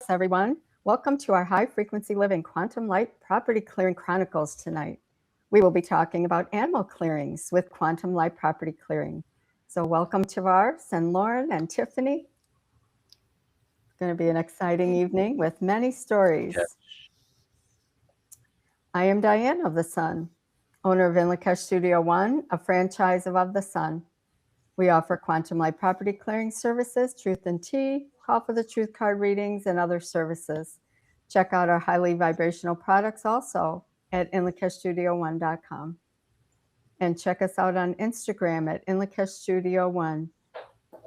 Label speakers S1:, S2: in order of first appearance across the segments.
S1: everyone. Welcome to our High Frequency Living Quantum Light Property Clearing Chronicles tonight. We will be talking about animal clearings with Quantum Light Property Clearing. So welcome Tarvars and Lauren and Tiffany. It's going to be an exciting evening with many stories. I am Diane of the Sun, owner of Inlakesh Studio One, a franchise of the Sun. We offer quantum light property clearing services, truth and tea, call for the truth card readings, and other services. Check out our highly vibrational products also at inlakeshstudio1.com. And check us out on Instagram at inlakeshstudio1.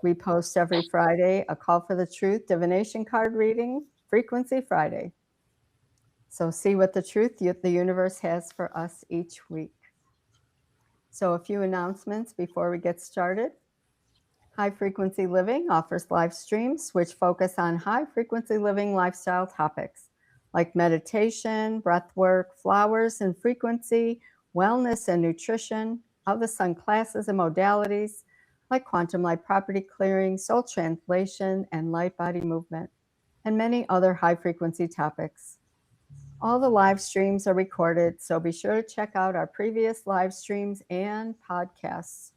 S1: We post every Friday a call for the truth divination card reading, Frequency Friday. So see what the truth the universe has for us each week. So a few announcements before we get started. High Frequency Living offers live streams which focus on high frequency living lifestyle topics like meditation, breath work, flowers and frequency, wellness and nutrition, of the sun classes and modalities like quantum light property clearing, soul translation, and light body movement, and many other high frequency topics. All the live streams are recorded, so be sure to check out our previous live streams and podcasts.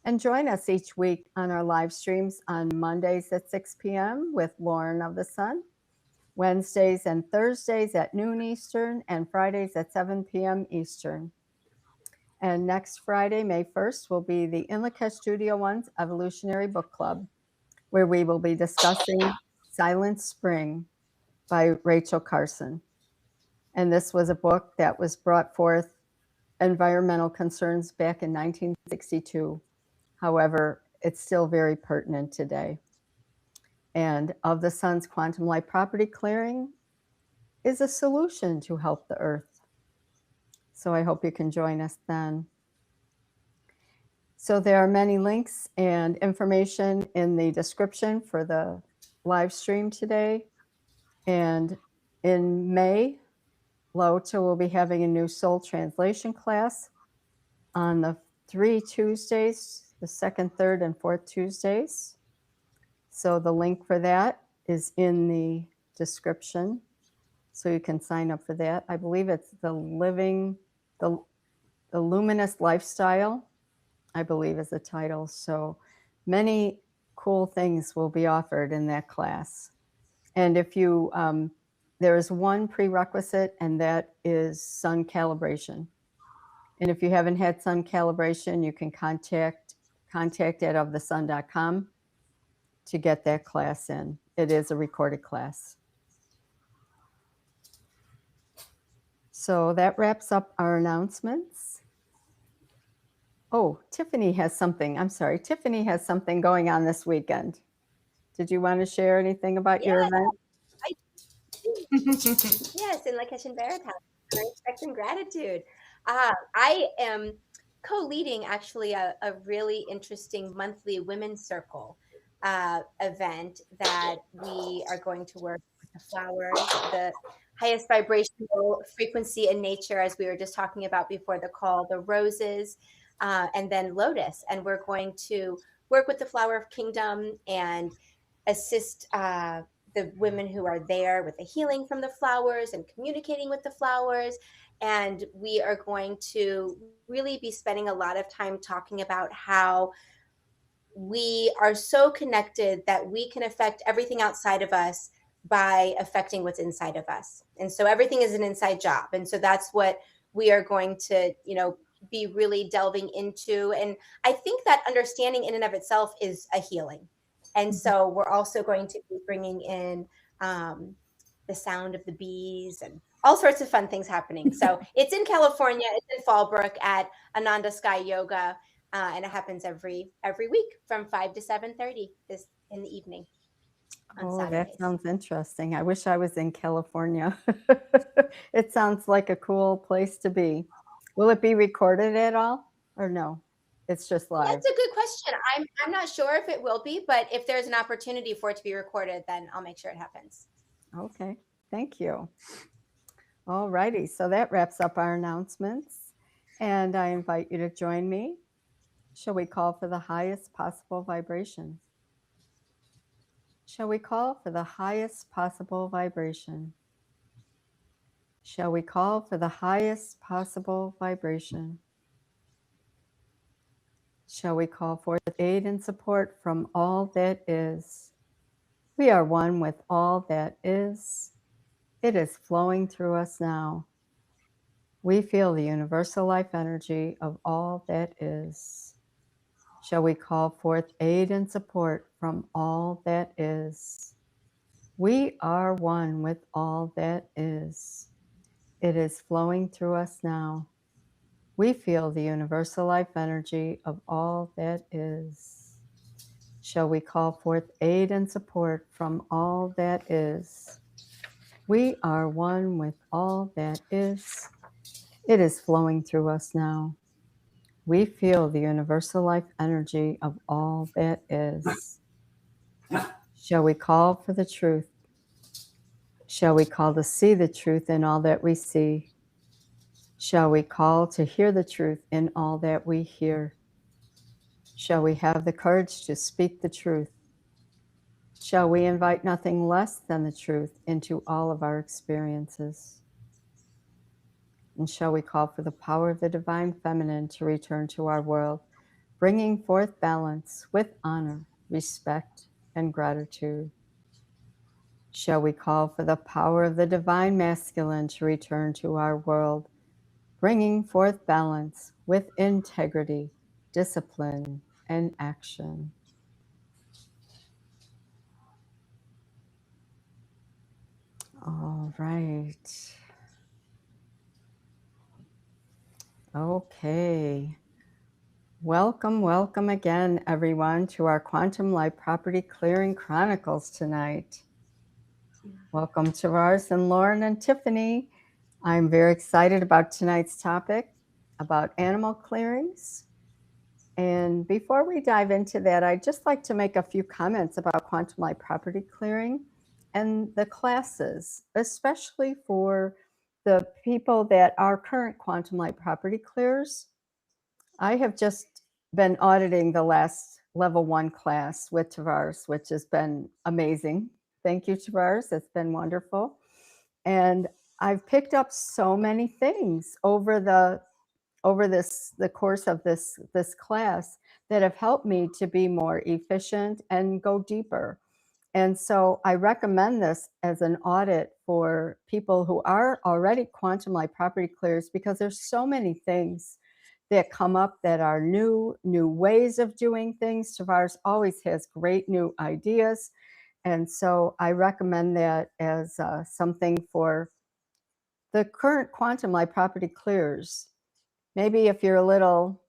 S1: And join us each week on our live streams on Mondays at 6 p.m. with Lauren of the Sun, Wednesdays and Thursdays at noon Eastern, and Fridays at 7 p.m. Eastern. And next Friday, May 1st, will be the Inlakesh Studio One's Evolutionary Book Club, where we will be discussing Silent Spring by Rachel Carson. And this was a book that was brought forth environmental concerns back in 1962. However, it's still very pertinent today. And Of the Sun's quantum light property clearing is a solution to help the Earth. So I hope you can join us then. So there are many links and information in the description for the live stream today. And in May, Lota will be having a new soul translation class on the 3 Tuesdays, the second, third, and fourth Tuesdays. So the link for that is in the description. So you can sign up for that. I believe it's the luminous lifestyle, I believe is the title. So many cool things will be offered in that class. And if you, there is one prerequisite, and that is sun calibration. And if you haven't had sun calibration, you can contact at ofthesun.com to get that class in. It is a recorded class. So that wraps up our announcements. Oh, Tiffany has something. I'm sorry. Tiffany has something going on this weekend. Did you want to share anything about your event?
S2: Yes, in Lakesh and Barrett House, respect and gratitude. I am co-leading actually a really interesting monthly women's circle event that we are going to work with the flowers, the highest vibrational frequency in nature, as we were just talking about before the call, the roses, and then lotus. And we're going to work with the flower of kingdom and assist the women who are there with the healing from the flowers and communicating with the flowers. And we are going to really be spending a lot of time talking about how we are so connected that we can affect everything outside of us by affecting what's inside of us. And so everything is an inside job. And so that's what we are going to, be really delving into. And I think that understanding in and of itself is a healing. And so we're also going to be bringing in the sound of the bees and all sorts of fun things happening. So it's in California. It's in Fallbrook at Ananda Sky Yoga. And it happens every week from 5 to 7:30 this in the evening.
S1: Oh, that sounds interesting. I wish I was in California. It sounds like a cool place to be. Will it be recorded at all or no? It's just live.
S2: That's a good question. I'm not sure if it will be, but if there's an opportunity for it to be recorded, then I'll make sure it happens.
S1: Okay, thank you. All righty, so that wraps up our announcements, and I invite you to join me. Shall we call for the highest possible vibration? Shall we call for the highest possible vibration? Shall we call for the highest possible vibration? Shall we call for aid and support from all that is? We are one with all that is. It is flowing through us now. We feel the universal life energy of all that is. Shall we call forth aid and support from all that is? We are one with all that is. It is flowing through us now. We feel the universal life energy of all that is. Shall we call forth aid and support from all that is? We are one with all that is. It is flowing through us now. We feel the universal life energy of all that is. Shall we call for the truth? Shall we call to see the truth in all that we see? Shall we call to hear the truth in all that we hear? Shall we have the courage to speak the truth? Shall we invite nothing less than the truth into all of our experiences? And shall we call for the power of the divine feminine to return to our world, bringing forth balance with honor, respect, and gratitude? Shall we call for the power of the divine masculine to return to our world, bringing forth balance with integrity, discipline, and action? All right. Okay. Welcome, welcome again, everyone, to our Quantum Light Property Clearing Chronicles tonight. Welcome to Tarvars and Lauren and Tiffany. I'm very excited about tonight's topic about animal clearings. And before we dive into that, I'd just like to make a few comments about Quantum Light Property Clearing and the classes, especially for the people that are current Quantum Light Property Clearers. I have just been auditing the last level 1 class with Tarvars, which has been amazing. Thank you, Tarvars. It's been wonderful. And I've picked up so many things over the course of this class that have helped me to be more efficient and go deeper. And so I recommend this as an audit for people who are already quantum light property clears, because there's so many things that come up that are new ways of doing things. Tarvars always has great new ideas. And so I recommend that as something for the current quantum light property clears. Maybe if you're a little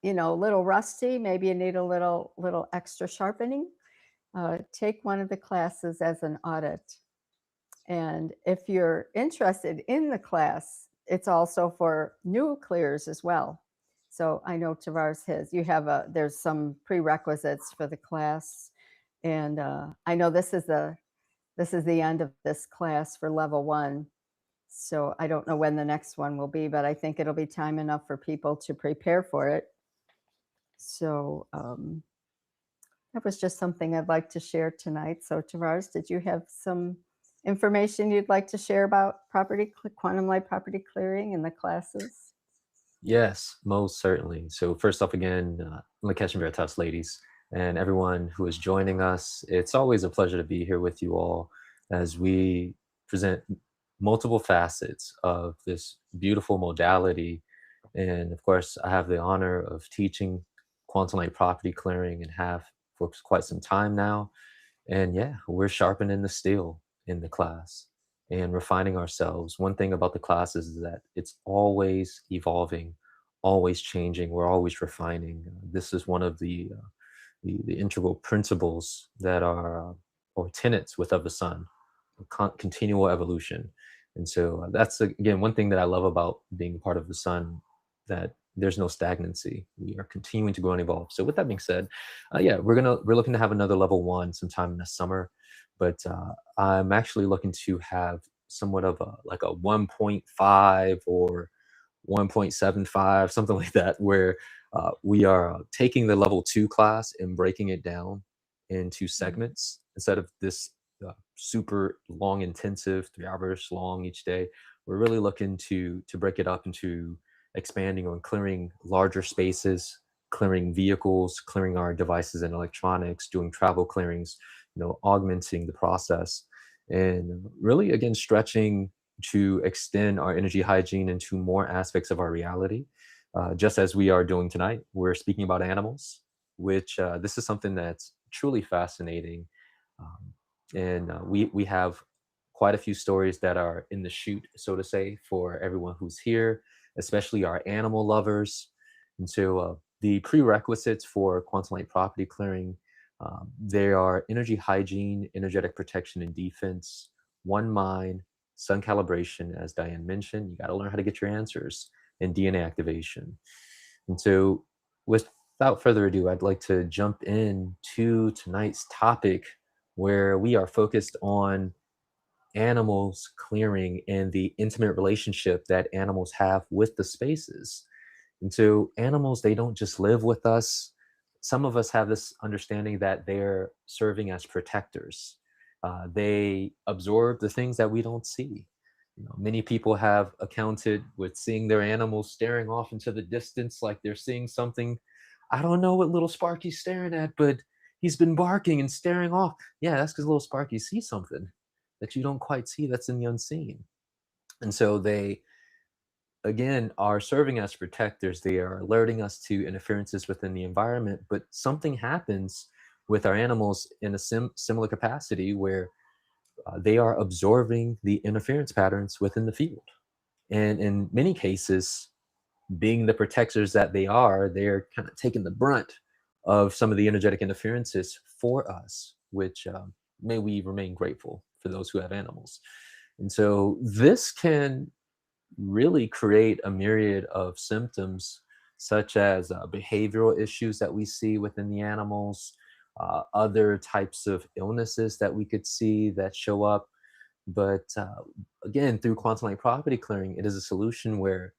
S1: rusty, maybe you need a little extra sharpening, take one of the classes as an audit. And if you're interested in the class, it's also for new clears as well. So I know Tarvars has, there's some prerequisites for the class. And I know this is the end of this class for level 1. So I don't know when the next one will be, but I think it'll be time enough for people to prepare for it. So that was just something I'd like to share tonight. So Tarvars, did you have some information you'd like to share about quantum light property clearing in the classes?
S3: Yes, most certainly. So first off, again, Lakesh Veritas ladies and everyone who is joining us. It's always a pleasure to be here with you all as we present multiple facets of this beautiful modality. And of course, I have the honor of teaching quantum light property clearing and have for quite some time now. And yeah, we're sharpening the steel in the class and refining ourselves. One thing about the classes is that it's always evolving, always changing. We're always refining. This is one of the integral principles that are, or tenets with Of the Sun, continual evolution. And so that's, again, one thing that I love about being part of the Sun, that there's no stagnancy. We are continuing to grow and evolve. So with that being said, yeah, we're looking to have another level 1 sometime in the summer, but I'm actually looking to have somewhat of like a 1.5 or 1.75, something like that, where we are taking the level 2 class and breaking it down in 2 segments instead of this super long, intensive 3 hours long each day. We're really looking to break it up into expanding on clearing larger spaces, clearing vehicles, clearing our devices and electronics, doing travel clearings, augmenting the process, and really again stretching to extend our energy hygiene into more aspects of our reality. Just as we are doing tonight, we're speaking about animals, which this is something that's truly fascinating. And we have quite a few stories that are in the chute, so to say, for everyone who's here, especially our animal lovers. And so the prerequisites for quantum light property clearing, they are energy hygiene, energetic protection and defense, one mind, sun calibration, as Diane mentioned. You got to learn how to get your answers, and DNA activation. And so without further ado, I'd like to jump in to tonight's topic, where we are focused on animals clearing and the intimate relationship that animals have with the spaces. And so animals, they don't just live with us. Some of us have this understanding that they're serving as protectors. They absorb the things that we don't see. Many people have accounted with seeing their animals staring off into the distance like they're seeing something. I don't know what little Sparky's staring at, but he's been barking and staring off. Yeah, that's because little Sparky sees something that you don't quite see, that's in the unseen. And so they, again, are serving as protectors. They are alerting us to interferences within the environment, but something happens with our animals in a similar capacity, where they are absorbing the interference patterns within the field. And in many cases, being the protectors that they are, they're kind of taking the brunt of some of the energetic interferences for us, which may we remain grateful for those who have animals. And so this can really create a myriad of symptoms, such as behavioral issues that we see within the animals, other types of illnesses that we could see that show up. But again, through quantum light property clearing, it is a solution where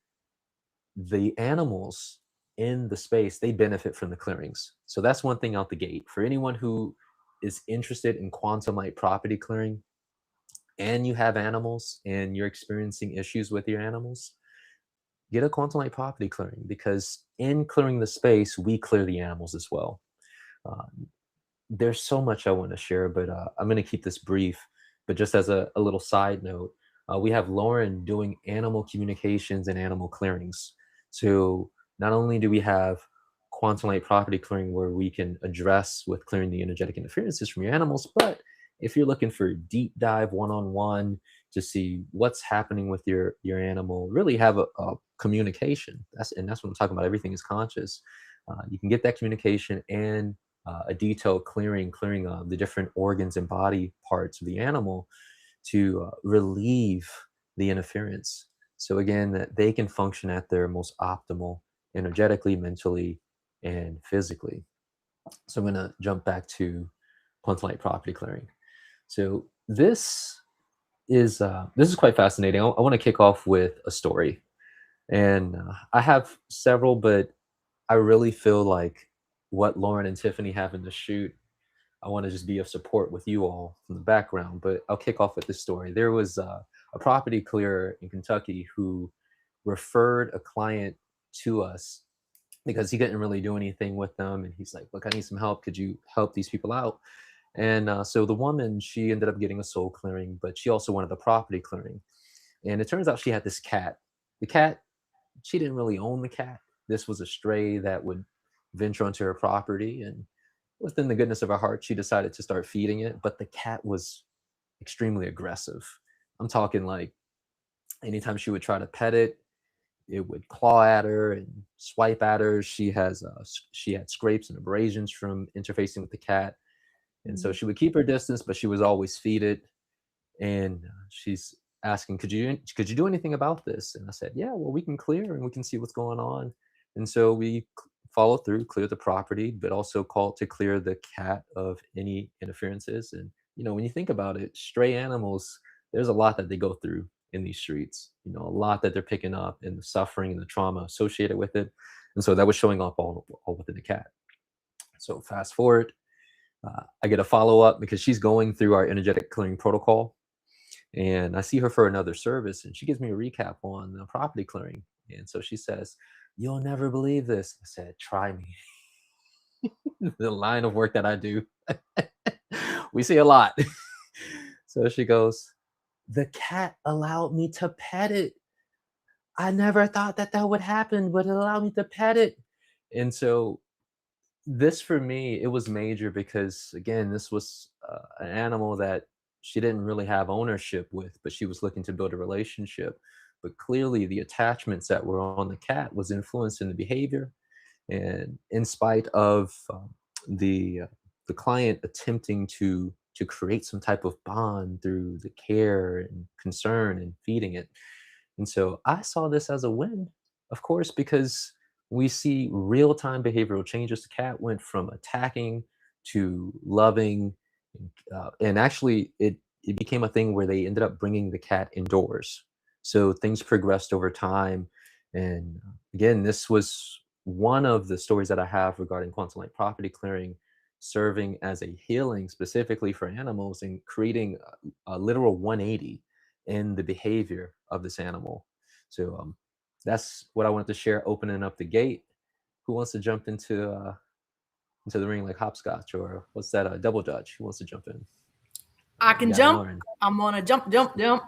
S3: the animals in the space, they benefit from the clearings. So that's one thing out the gate. For anyone who is interested in quantum light property clearing, and you have animals and you're experiencing issues with your animals, get a quantum light property clearing, because in clearing the space, we clear the animals as well. There's so much I want to share, but I'm going to keep this brief. But just as a little side note, we have Lauren doing animal communications and animal clearings. So not only do we have quantum light property clearing, where we can address with clearing the energetic interferences from your animals, but if you're looking for a deep dive one-on-one to see what's happening with your animal, really have a communication. That's what I'm talking about. Everything is conscious. You can get that communication and a detailed clearing the different organs and body parts of the animal to relieve the interference. So again, that they can function at their most optimal energetically, mentally, and physically. So I'm going to jump back to quantum light property clearing. So this is quite fascinating. I want to kick off with a story, and I have several, but I really feel like what Lauren and Tiffany have in the shoot, I want to just be of support with you all from the background. But I'll kick off with this story. There was a property clearer in Kentucky who referred a client to us because he couldn't really do anything with them, and he's like, "Look, I need some help. Could you help these people out?" And so the woman, she ended up getting a soul clearing, but she also wanted the property clearing. And it turns out she had this cat. The cat, she didn't really own the cat. This was a stray that would venture onto her property. And within the goodness of her heart, she decided to start feeding it. But the cat was extremely aggressive. I'm talking like anytime she would try to pet it, it would claw at her and swipe at her. She had scrapes and abrasions from interfacing with the cat. And so she would keep her distance, but she was always feed it. And she's asking, could you do anything about this? And I said, yeah, well, we can clear and we can see what's going on. And so we follow through, clear the property, but also call to clear the cat of any interferences. And, when you think about it, stray animals, there's a lot that they go through in these streets, a lot that they're picking up, and the suffering and the trauma associated with it. And so that was showing up all within the cat. So fast forward, I get a follow-up because she's going through our energetic clearing protocol, and I see her for another service, and she gives me a recap on the property clearing. And so she says, "You'll never believe this." I said, "Try me." The line of work that I do, we see a lot. So she goes, "The cat allowed me to pet it. I never thought that that would happen, but it allowed me to pet it." And so this for me, it was major because again, this was an animal that she didn't really have ownership with, but she was looking to build a relationship. But clearly, the attachments that were on the cat was influencing the behavior, and in spite of the uh, the client attempting to create some type of bond through the care and concern and feeding it. And so I saw this as a win, of course, because we see real-time behavioral changes. The cat went from attacking to loving, and actually it became a thing where they ended up bringing the cat indoors. So things progressed over time. And again, this was one of the stories that I have regarding quantum light property clearing, serving as a healing specifically for animals and creating a literal 180 in the behavior of this animal. So that's what I wanted to share, opening up the gate. Who wants to jump into the ring like hopscotch, or what's that? Double dutch. Who wants to jump in?
S4: I can
S3: Yeah,
S4: jump.
S3: Lauren.
S4: I'm gonna jump, jump, jump.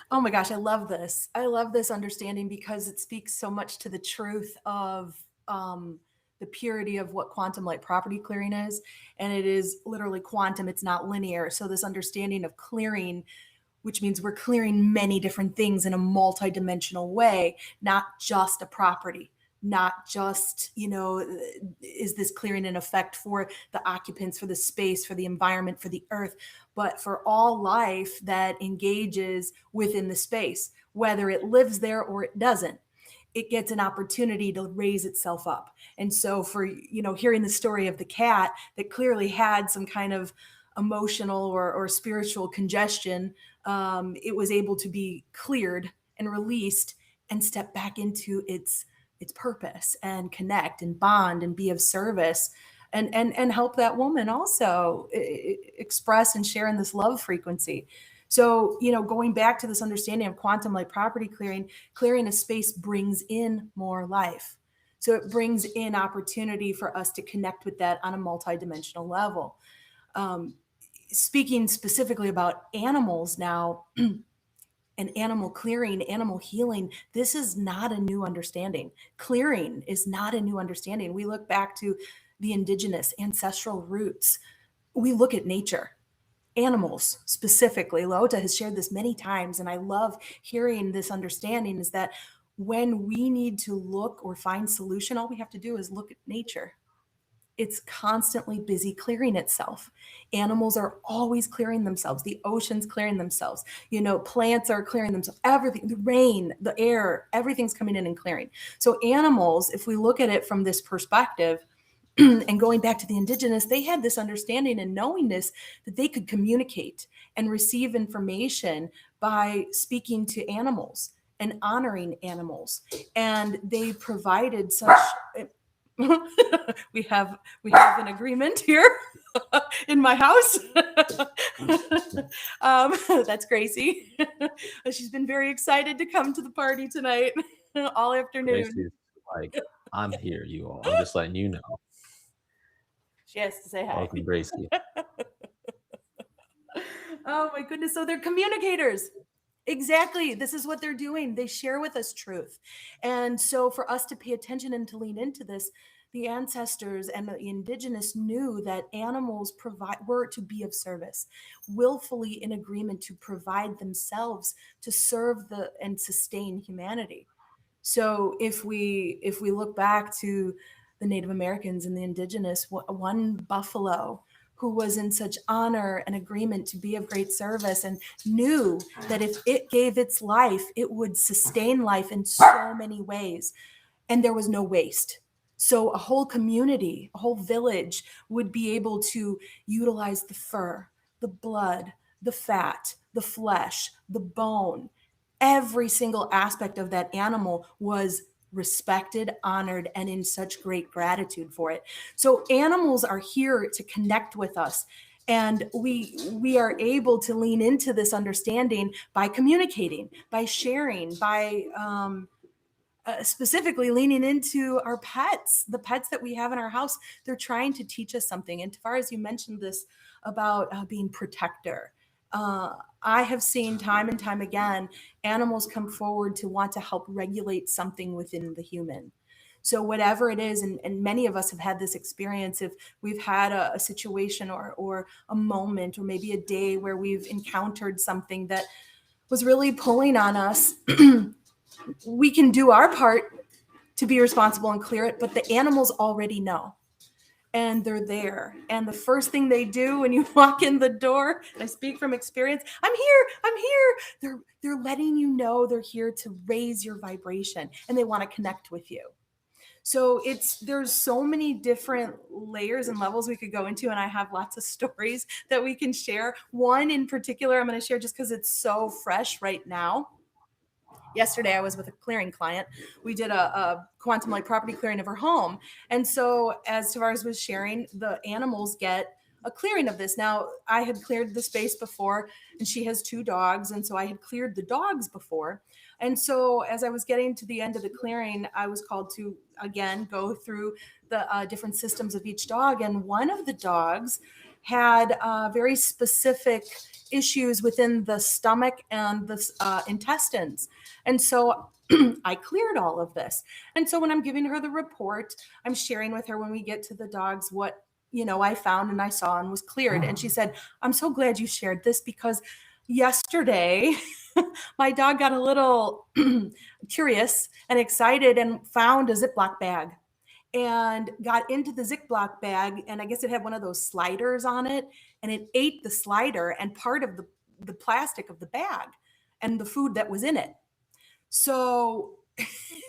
S4: Oh my gosh, I love this. I love this understanding because it speaks so much to the truth of the purity of what quantum light property clearing is. And it is literally quantum, it's not linear. So, this understanding of clearing, which means we're clearing many different things in a multidimensional way, not just a property, not just, is this clearing in effect for the occupants, for the space, for the environment, for the earth, but for all life that engages within the space, whether it lives there or it doesn't. It gets an opportunity to raise itself up. And so for, hearing the story of the cat that clearly had some kind of emotional or spiritual congestion, it was able to be cleared and released and step back into its purpose and connect and bond and be of service and help that woman also express and share in this love frequency. So, going back to this understanding of quantum light property clearing a space brings in more life. So it brings in opportunity for us to connect with that on a multidimensional level. Speaking specifically about animals now, and animal clearing, animal healing, this is not a new understanding. Clearing is not a new understanding. We look back to the indigenous ancestral roots. We look at nature, animals specifically. Lota has shared this many times, and I love hearing this understanding is that when we need to look or find solution, all we have to do is look at nature. It's constantly busy clearing itself. Animals are always clearing themselves. The ocean's clearing themselves. Plants are clearing themselves. Everything, the rain, the air, everything's coming in and clearing. So animals, if we look at it from this perspective, and going back to the indigenous, they had this understanding and knowingness that they could communicate and receive information by speaking to animals and honoring animals. And they provided such we have an agreement here in my house. That's Gracie. She's been very excited to come to the party tonight all afternoon.
S3: Gracie's like, I'm here, you all. I'm just letting you know.
S4: She has to say hi.
S3: Welcome, Gracie.
S4: Oh my goodness. So they're communicators. Exactly. This is what they're doing. They share with us truth. And so for us to pay attention and to lean into this, the ancestors and the indigenous knew that animals were to be of service, willfully in agreement to provide themselves to serve and sustain humanity. So if we look back to the Native Americans and the indigenous, one buffalo who was in such honor and agreement to be of great service and knew that if it gave its life, it would sustain life in so many ways. And there was no waste. So a whole community, a whole village would be able to utilize the fur, the blood, the fat, the flesh, the bone. Every single aspect of that animal was respected, honored, and in such great gratitude for it. So animals are here to connect with us. And we are able to lean into this understanding by communicating, by sharing, by specifically leaning into our pets, the pets that we have in our house. They're trying to teach us something. And Tarvars, you mentioned this about being protector. I have seen time and time again, animals come forward to want to help regulate something within the human. So whatever it is, and many of us have had this experience, if we've had a situation or a moment or maybe a day where we've encountered something that was really pulling on us, we can do our part to be responsible and clear it, but the animals already know. And they're there. And the first thing they do when you walk in the door, and I speak from experience, I'm here. They're letting you know they're here to raise your vibration and they want to connect with you. So there's so many different layers and levels we could go into, and I have lots of stories that we can share. One in particular I'm going to share just because it's so fresh right now. Yesterday, I was with a clearing client. We did a quantum light property clearing of her home. And so as Tarvars was sharing, the animals get a clearing of this. Now, I had cleared the space before, and she has 2 dogs. And so I had cleared the dogs before. And so as I was getting to the end of the clearing, I was called to, again, go through the different systems of each dog. And one of the dogs had very specific issues within the stomach and the intestines. And so I cleared all of this. And so when I'm giving her the report, I'm sharing with her when we get to the dogs what, I found and I saw and was cleared. And she said, I'm so glad you shared this because yesterday my dog got a little curious and excited and found a Ziploc bag and got into the Ziploc bag. And I guess it had one of those sliders on it, and it ate the slider and part of the plastic of the bag and the food that was in it. So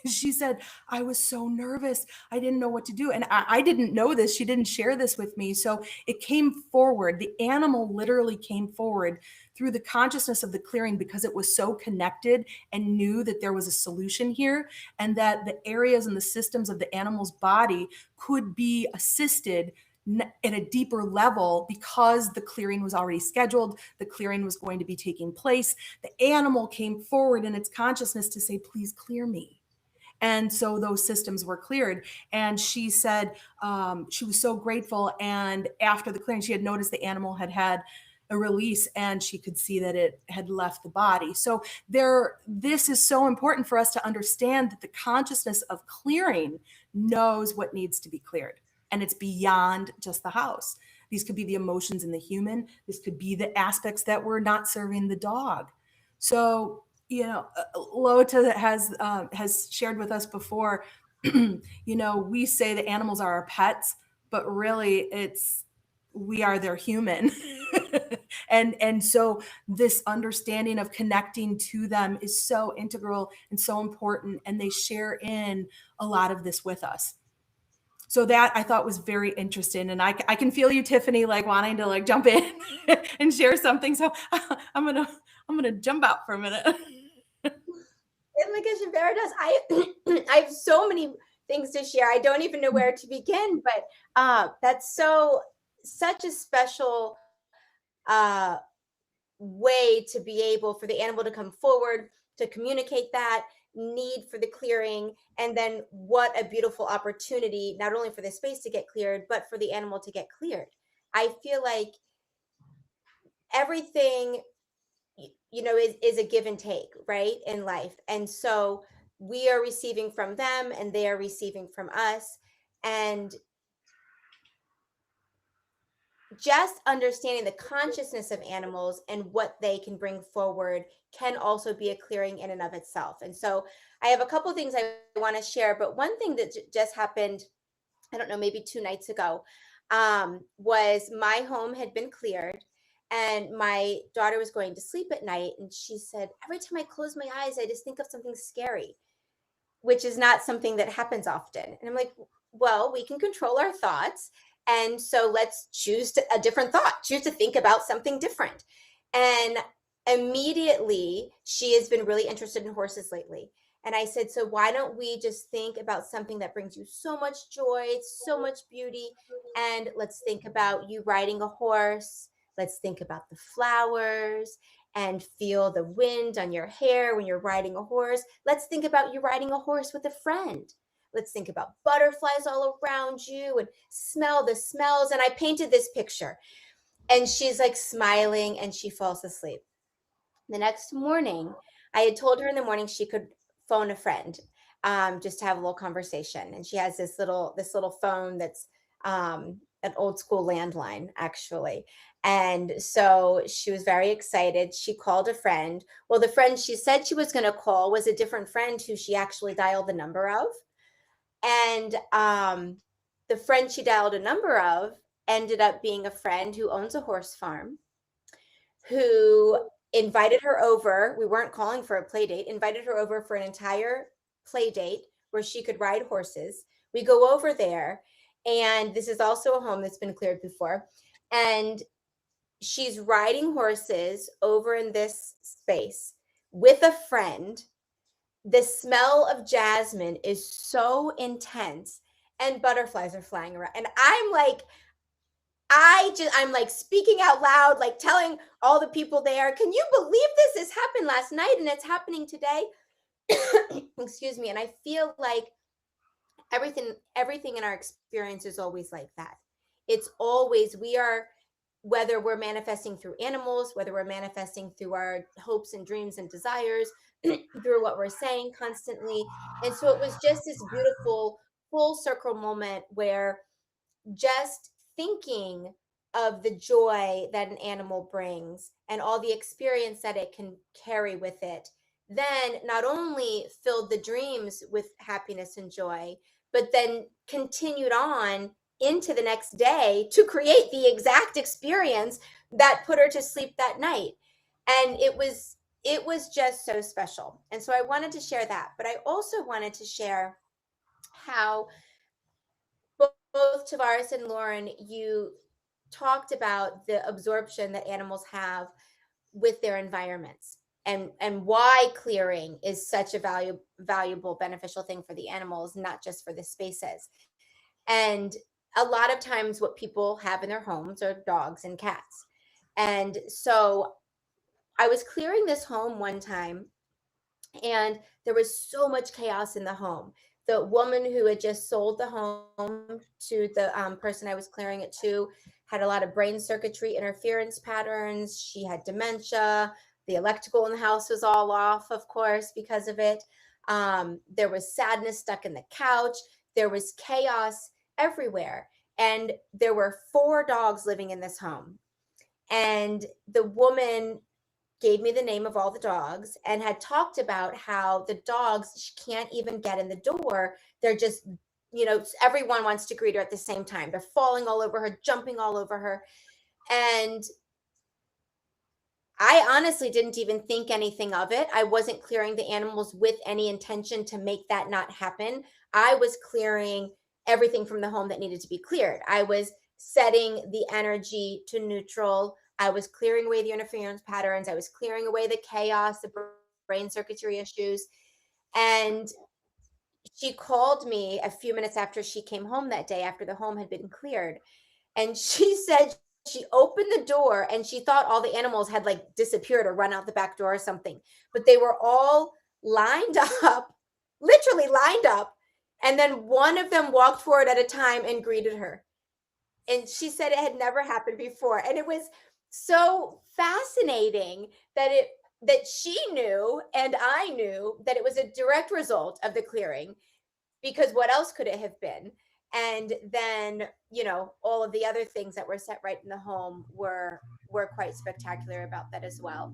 S4: she said, I was so nervous. I didn't know what to do. And I didn't know this. She didn't share this with me. So it came forward. The animal literally came forward through the consciousness of the clearing because it was so connected and knew that there was a solution here and that the areas and the systems of the animal's body could be assisted at a deeper level because the clearing was already scheduled. The clearing was going to be taking place. The animal came forward in its consciousness to say, please clear me. And so those systems were cleared. And she said she was so grateful. And after the clearing, she had noticed the animal had a release and she could see that it had left the body. So this is so important for us to understand that the consciousness of clearing knows what needs to be cleared. And it's beyond just the house. These could be the emotions in the human. This could be the aspects that we're not serving the dog. So, Lota has shared with us before, we say the animals are our pets, but really we are their human. And so this understanding of connecting to them is so integral and so important. And they share in a lot of this with us. So that I thought was very interesting. And I can feel you, Tiffany, like wanting to like jump in and share something. So I'm going to jump out for a minute.
S2: Invocation Veritas, I have so many things to share. I don't even know where to begin, but that's such a special way to be able for the animal to come forward, to communicate that need for the clearing, and then what a beautiful opportunity, not only for the space to get cleared, but for the animal to get cleared. I feel like everything, is a give and take, right, in life. And so we are receiving from them and they are receiving from us. And just understanding the consciousness of animals and what they can bring forward can also be a clearing in and of itself. And so I have a couple of things I want to share, but one thing that just happened, I don't know, maybe 2 nights ago, was my home had been cleared and my daughter was going to sleep at night. And she said, every time I close my eyes, I just think of something scary, which is not something that happens often. And I'm like, well, we can control our thoughts. And so let's choose a different thought, choose to think about something different. And immediately she has been really interested in horses lately. And I said, so why don't we just think about something that brings you so much joy, so much beauty? And let's think about you riding a horse. Let's think about the flowers and feel the wind on your hair when you're riding a horse. Let's think about you riding a horse with a friend. Let's think about butterflies all around you and smell the smells. And I painted this picture, and she's like smiling and she falls asleep. The next morning, I had told her in the morning she could phone a friend, just to have a little conversation. And she has this little phone that's an old school landline, actually. And so she was very excited. She called a friend. Well, the friend she said she was going to call was a different friend who she actually dialed the number of. And the friend she dialed a number of ended up being a friend who owns a horse farm, who invited her over. We weren't calling for a play date, invited her over for an entire play date where she could ride horses. We go over there, and this is also a home that's been cleared before. And she's riding horses over in this space with a friend. The smell of jasmine is so intense, and butterflies are flying around. And I'm like, I'm like speaking out loud, like telling all the people there, can you believe this? This happened last night and it's happening today. Excuse me. And I feel like everything in our experience is always like that. It's always, whether we're manifesting through animals, whether we're manifesting through our hopes and dreams and desires, through what we're saying constantly. And so it was just this beautiful full circle moment where just thinking of the joy that an animal brings and all the experience that it can carry with it, then not only filled the dreams with happiness and joy, but then continued on into the next day to create the exact experience that put her to sleep that night. And it was just so special. And so I wanted to share that, but I also wanted to share how both Tarvars and Lauren, you talked about the absorption that animals have with their environments, and why clearing is such a valuable, beneficial thing for the animals, not just for the spaces. And a lot of times what people have in their homes are dogs and cats. And so I was clearing this home one time, and there was so much chaos in the home. The woman who had just sold the home to the person I was clearing it to had a lot of brain circuitry interference patterns. She had dementia. The electrical in the house was all off, of course, because of it. There was sadness stuck in the couch. There was chaos everywhere. And there were 4 dogs living in this home. And the woman gave me the name of all the dogs and had talked about how the dogs can't even get in the door. They're just, everyone wants to greet her at the same time. They're falling all over her, jumping all over her. And I honestly didn't even think anything of it. I wasn't clearing the animals with any intention to make that not happen. I was clearing everything from the home that needed to be cleared. I was setting the energy to neutral. I was clearing away the interference patterns. I was clearing away the chaos, the brain circuitry issues. And she called me a few minutes after she came home that day, after the home had been cleared. And she said she opened the door and she thought all the animals had like disappeared or run out the back door or something, but they were all lined up, literally lined up. And then one of them walked forward at a time and greeted her. And she said it had never happened before. And it was so fascinating that she knew and I knew that it was a direct result of the clearing, because what else could it have been? And then, all of the other things that were set right in the home were quite spectacular about that as well.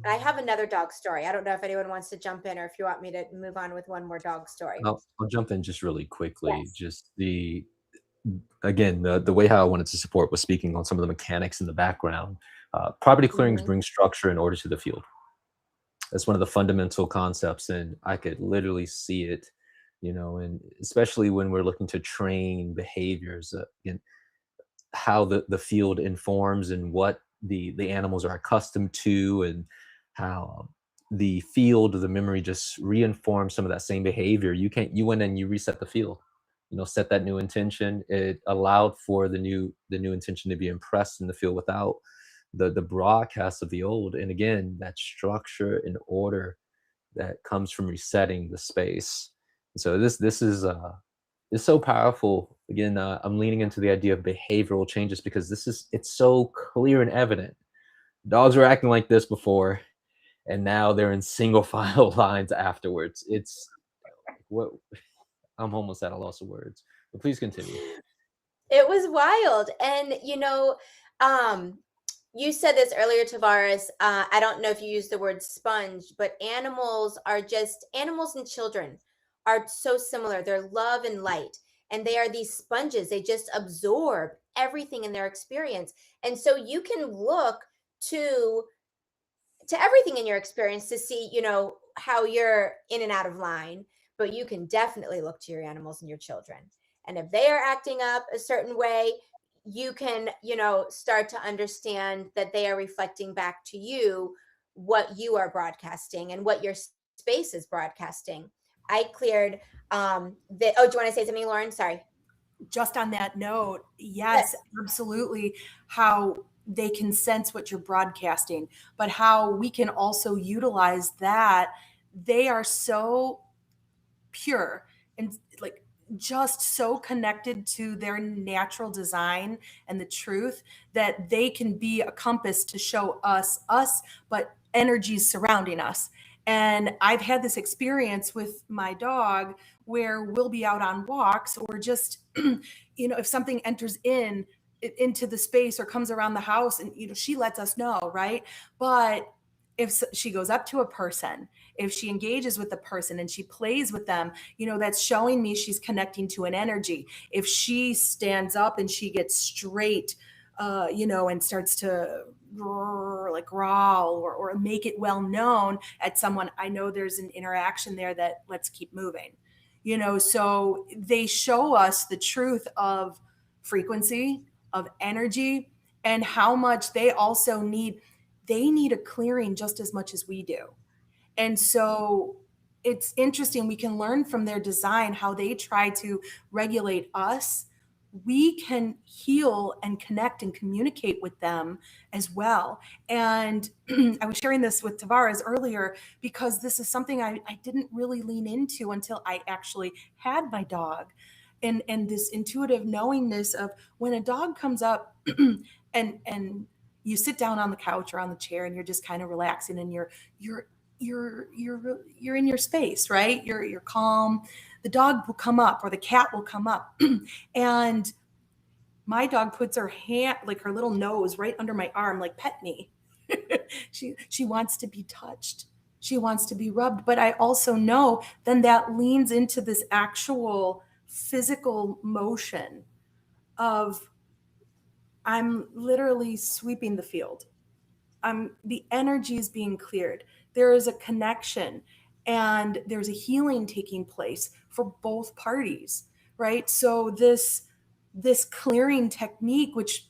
S2: I have another dog story. I don't know if anyone wants to jump in or if you want me to move on with one more dog story.
S3: I'll jump in just really quickly.
S2: Yes.
S3: Just again, the way how I wanted to support was speaking on some of the mechanics in the background. Property clearings bring structure and order to the field. That's one of the fundamental concepts, and I could literally see it, and especially when we're looking to train behaviors, in how the field informs and what the animals are accustomed to, and how the field of the memory just reinforms some of that same behavior. You went and you reset the field, set that new intention. It allowed for the new intention to be impressed in the field without the broadcast of the old. And again, that structure and order that comes from resetting the space. So this is it's so powerful. Again, I'm leaning into the idea of behavioral changes because it's so clear and evident. Dogs were acting like this before, and now they're in single file lines afterwards. It's what I'm almost at a loss of words. But please continue.
S2: It was wild. And, you said this earlier, Tavares. I don't know if you used the word sponge, but animals and children are so similar. They're love and light, and they are these sponges. They just absorb everything in their experience. And so you can look to everything in your experience to see, how you're in and out of line, but you can definitely look to your animals and your children. And if they are acting up a certain way, you can, start to understand that they are reflecting back to you what you are broadcasting and what your space is broadcasting. I cleared do you want to say something, Lauren? Sorry.
S4: Just on that note, yes, absolutely. How they can sense what you're broadcasting, but how we can also utilize that. They are so pure and like just so connected to their natural design and the truth that they can be a compass to show us, but energies surrounding us. And I've had this experience with my dog where we'll be out on walks or just, if something enters into the space or comes around the house and, she lets us know, right? But if she goes up to a person, if she engages with the person and she plays with them, that's showing me she's connecting to an energy. If she stands up and she gets straight, and starts to like growl or make it well known at someone, I know there's an interaction there that let's keep moving. So they show us the truth of frequency, of energy, and how much they also need a clearing just as much as we do. And so it's interesting. We can learn from their design how they try to regulate us. We can heal and connect and communicate with them as well. And I was sharing this with Tarvars earlier because this is something I didn't really lean into until I actually had my dog. And this intuitive knowingness of when a dog comes up and you sit down on the couch or on the chair and you're just kind of relaxing and you're in your space, right? You're calm. The dog will come up or the cat will come up and my dog puts her hand, like her little nose right under my arm, like pet me. She wants to be touched. She wants to be rubbed. But I also know then that leans into this actual physical motion of I'm literally sweeping the field. The energy is being cleared. There is a connection and there's a healing taking place for both parties, right? So this clearing technique, which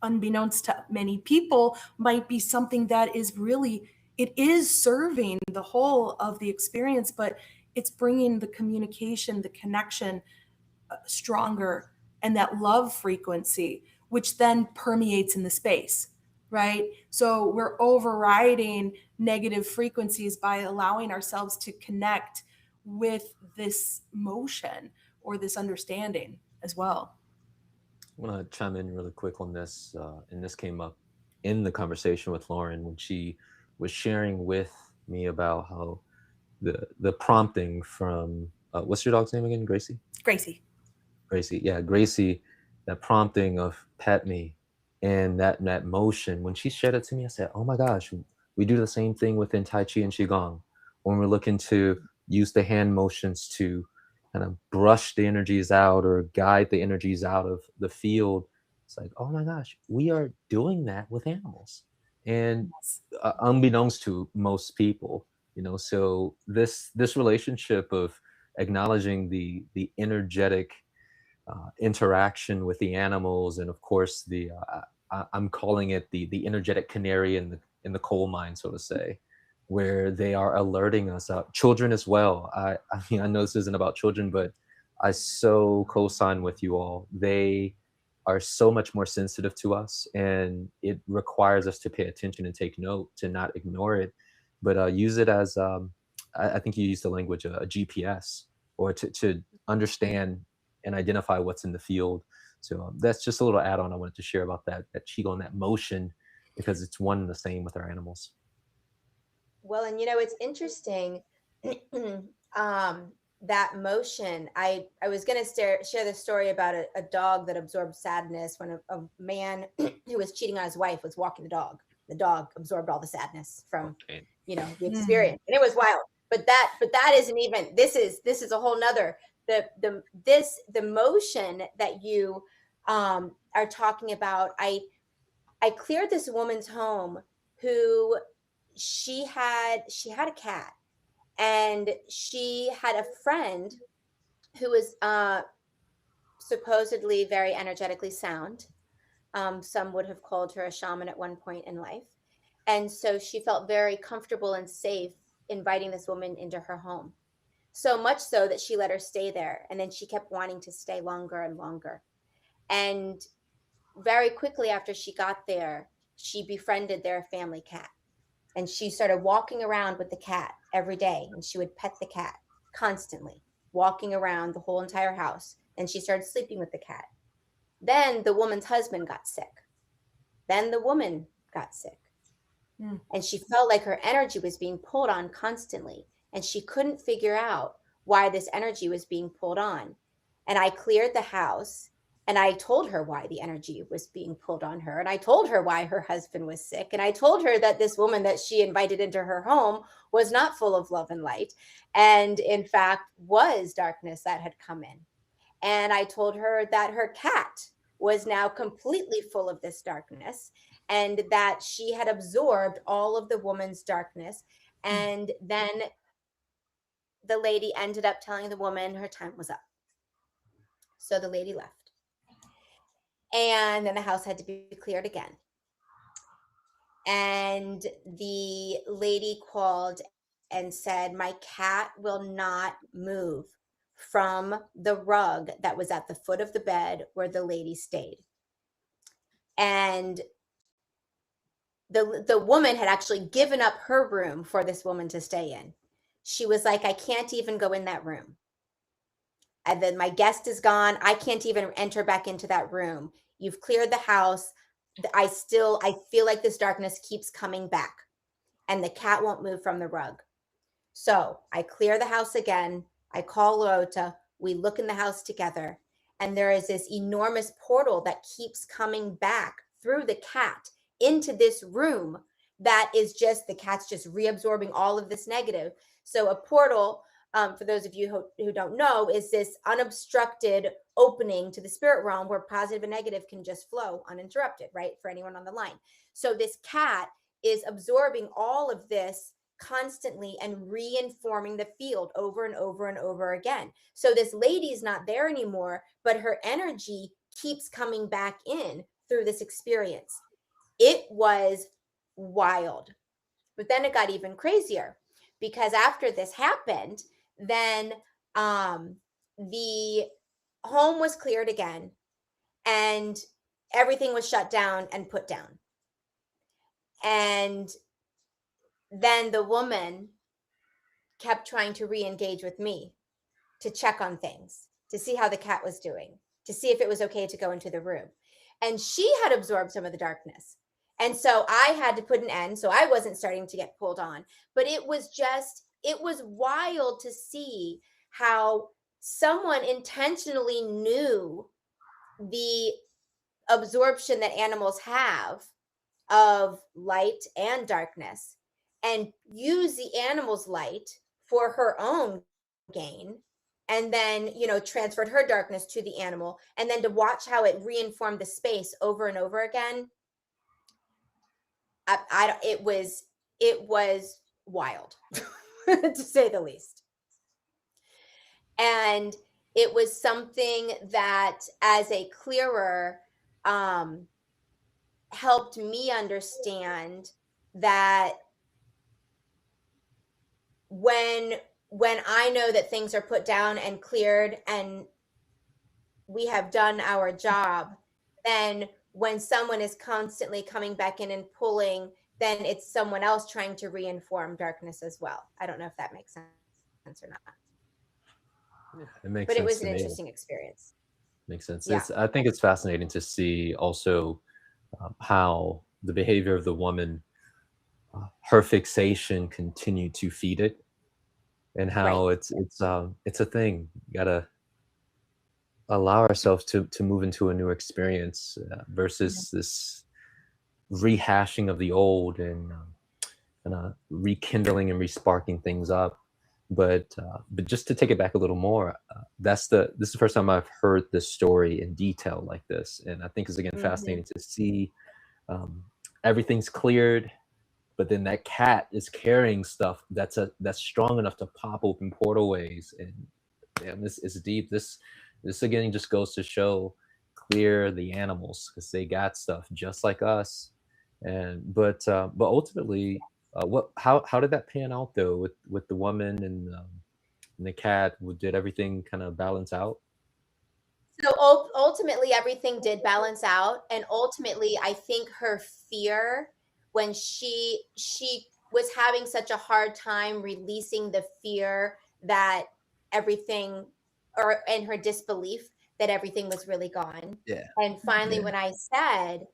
S4: unbeknownst to many people might be something that is really, it is serving the whole of the experience, but it's bringing the communication, the connection stronger, and that love frequency, which then permeates in the space. Right? So we're overriding negative frequencies by allowing ourselves to connect with this motion or this understanding as well.
S3: I want to chime in really quick on this, and this came up in the conversation with Lauren when she was sharing with me about how the prompting from what's your dog's name again? Gracie. Yeah, Gracie. That prompting of pet me. And that motion, when she shared it to me, I said, oh my gosh, we do the same thing within Tai Chi and Qigong. When we're looking to use the hand motions to kind of brush the energies out or guide the energies out of the field, it's like, oh my gosh, we are doing that with animals. And unbeknownst to most people, so this relationship of acknowledging the energetic interaction with the animals, and of course I'm calling it the energetic canary in the coal mine, so to say. where they are alerting us up. Children as well. I mean, I know this isn't about children, but I so co-sign with you all. They are so much more sensitive to us, and it requires us to pay attention and take note, to not ignore it, but use it as I think you used the language a GPS, or to understand and identify what's in the field. So that's just a little add-on I wanted to share about that qigong, that motion, because it's one and the same with our animals.
S2: Well, and you know, it's interesting, that motion. I was going to share the story about a dog that absorbed sadness when a man who was cheating on his wife was walking the dog. The dog absorbed all the sadness from,
S3: Okay.
S2: you know, the experience, and it was wild. But that isn't even. This is a whole nother. The motion that you are talking about. I cleared this woman's home who she had a cat, and she had a friend who was supposedly very energetically sound. Some would have called her a shaman at one point in life. And so she felt very comfortable and safe inviting this woman into her home. So much so that she let her stay there. And then she kept wanting to stay longer and longer. And very quickly after she got there, she befriended their family cat. And she started walking around with the cat every day, and she would pet the cat constantly, walking around the whole entire house. And she started sleeping with the cat. Then the woman's husband got sick. Then the woman got sick. And she felt like her energy was being pulled on constantly. And she couldn't figure out why this energy was being pulled on. And I cleared the house, and I told her why the energy was being pulled on her. And I told her why her husband was sick. And I told her that this woman that she invited into her home was not full of love and light, and in fact was darkness that had come in. And I told her that her cat was now completely full of this darkness, and that she had absorbed all of the woman's darkness. And then the lady ended up telling the woman her time was up. So the lady left. And then the house had to be cleared again. And the lady called and said, "My cat will not move from the rug that was at the foot of the bed where the lady stayed." And the woman had actually given up her room for this woman to stay in. She was like, "I can't even go in that room. And then my guest is gone. I can't even enter back into that room. You've cleared the house. I feel like this darkness keeps coming back, and the cat won't move from the rug." So I clear the house again. I call Lota. We look in the house together, and there is this enormous portal that keeps coming back through the cat into this room that is just, the cat's just reabsorbing all of this negative. So a portal, for those of you who don't know, is this unobstructed opening to the spirit realm where positive and negative can just flow uninterrupted, right? For anyone on the line. So this cat is absorbing all of this constantly and reinforming the field over and over and over again. So this lady's not there anymore, but her energy keeps coming back in through this experience. It was wild. But then it got even crazier, because after this happened, then the home was cleared again, and everything was shut down and put down. And then the woman kept trying to re-engage with me to check on things, to see how the cat was doing, to see if it was okay to go into the room. And she had absorbed some of the darkness. And so I had to put an end. So I wasn't starting to get pulled on. But it was wild to see how someone intentionally knew the absorption that animals have of light and darkness, and use the animal's light for her own gain, and then, you know, transferred her darkness to the animal, and then to watch how it reinformed the space over and over again. It was wild to say the least. And it was something that, as a clearer, helped me understand that when I know that things are put down and cleared and we have done our job, then when someone is constantly coming back in and pulling, then it's someone else trying to reinform darkness as well. I don't know if that makes sense or not,
S3: It makes
S2: but it
S3: sense
S2: was
S3: to
S2: an
S3: me.
S2: interesting experience.
S3: Makes sense.
S2: Yeah.
S3: I think it's fascinating to see also how the behavior of the woman, her fixation continued to feed it, and how
S2: Right.
S3: it's a thing. You gotta allow ourselves to move into a new experience versus this rehashing of the old and rekindling and resparking things up. But just to take it back a little more, this is the first time I've heard this story in detail like this, and I think it's again
S2: Mm-hmm.
S3: fascinating to see um, everything's cleared, but then that cat is carrying stuff that's strong enough to pop open portal ways, and damn, this is deep. This again just goes to show clear the animals because they got stuff just like us, but ultimately, what how did that pan out though with the woman and the cat? Did everything kind of balance out?
S2: So ultimately, everything did balance out, and ultimately, I think her fear when she was having such a hard time releasing the fear that everything, or and her disbelief that everything was really gone.
S3: Yeah,
S2: And finally,
S3: yeah,
S2: when I said,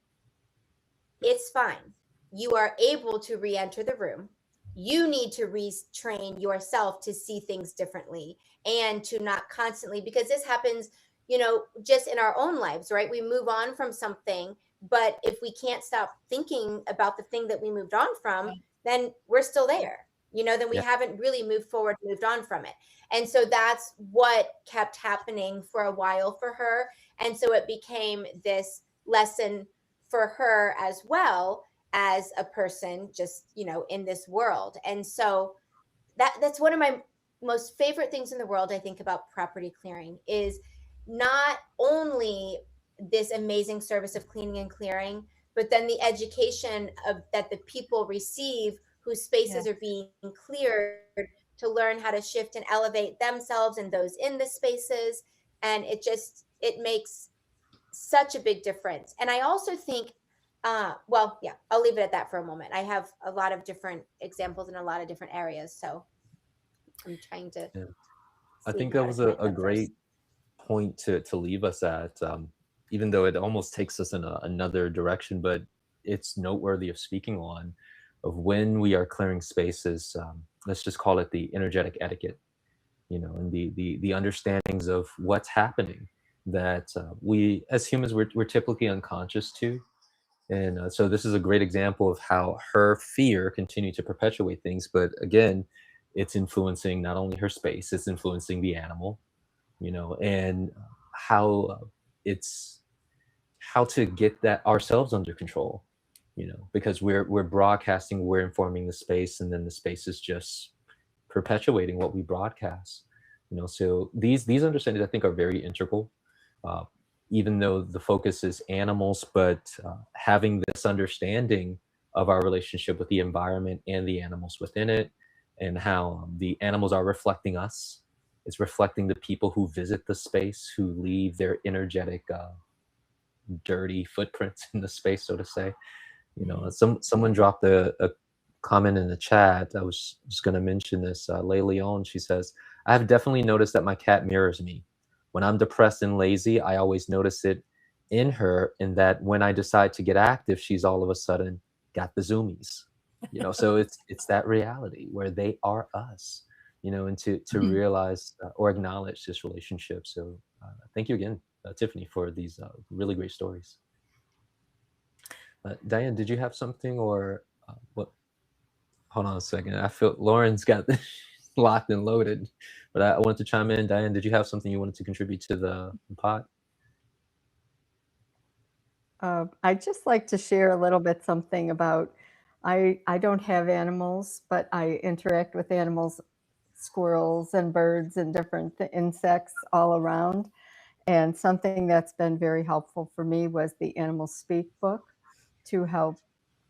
S2: it's fine. You are able to re-enter the room. You need to retrain yourself to see things differently and to not constantly, because this happens, just in our own lives, right? We move on from something, but if we can't stop thinking about the thing that we moved on from, then we're still there. Then we
S3: yeah.
S2: haven't really moved forward, moved on from it. And so that's what kept happening for a while for her. And so it became this lesson for her as well as a person, just in this world. And so that's one of my most favorite things in the world. I think about property clearing is not only this amazing service of cleaning and clearing, but then the education of that the people receive whose spaces are being cleared, to learn how to shift and elevate themselves and those in the spaces. And it makes such a big difference. And I also think, well, yeah, I'll leave it at that for a moment. I have a lot of different examples in a lot of different areas. So I'm trying to
S3: Yeah. I
S2: see
S3: think that
S2: how to
S3: was
S2: connect
S3: a
S2: them first.
S3: great point to leave us at, even though it almost takes us in another direction, but it's noteworthy of speaking on of when we are clearing spaces. Let's just call it the energetic etiquette, and the understandings of what's happening that we as humans we're typically unconscious to. And so this is a great example of how her fear continued to perpetuate things, but again, it's influencing not only her space, it's influencing the animal, and how it's how to get that ourselves under control, because we're broadcasting, we're informing the space, and then the space is just perpetuating what we broadcast. So these understandings I think are very integral, uh, even though the focus is animals, but having this understanding of our relationship with the environment and the animals within it, and how the animals are reflecting us. It's reflecting the people who visit the space, who leave their energetic dirty footprints in the space, so to say. Someone dropped a comment in the chat. I was just going to mention this. Lay Leon, she says, I have definitely noticed that my cat mirrors me. When I'm depressed and lazy, I always notice it in her, and that when I decide to get active, she's all of a sudden got the zoomies. So it's that reality where they are us, and to realize or acknowledge this relationship. So thank you again, Tiffany, for these really great stories. Diane, did you have something or what? Hold on a second. I feel Lauren's got this locked and loaded, but I wanted to chime in. Diane, did you have something you wanted to contribute to the pod?
S1: I'd just like to share a little bit something about, I don't have animals, but I interact with animals, squirrels and birds and different insects all around. And something that's been very helpful for me was the Animal Speak book, to help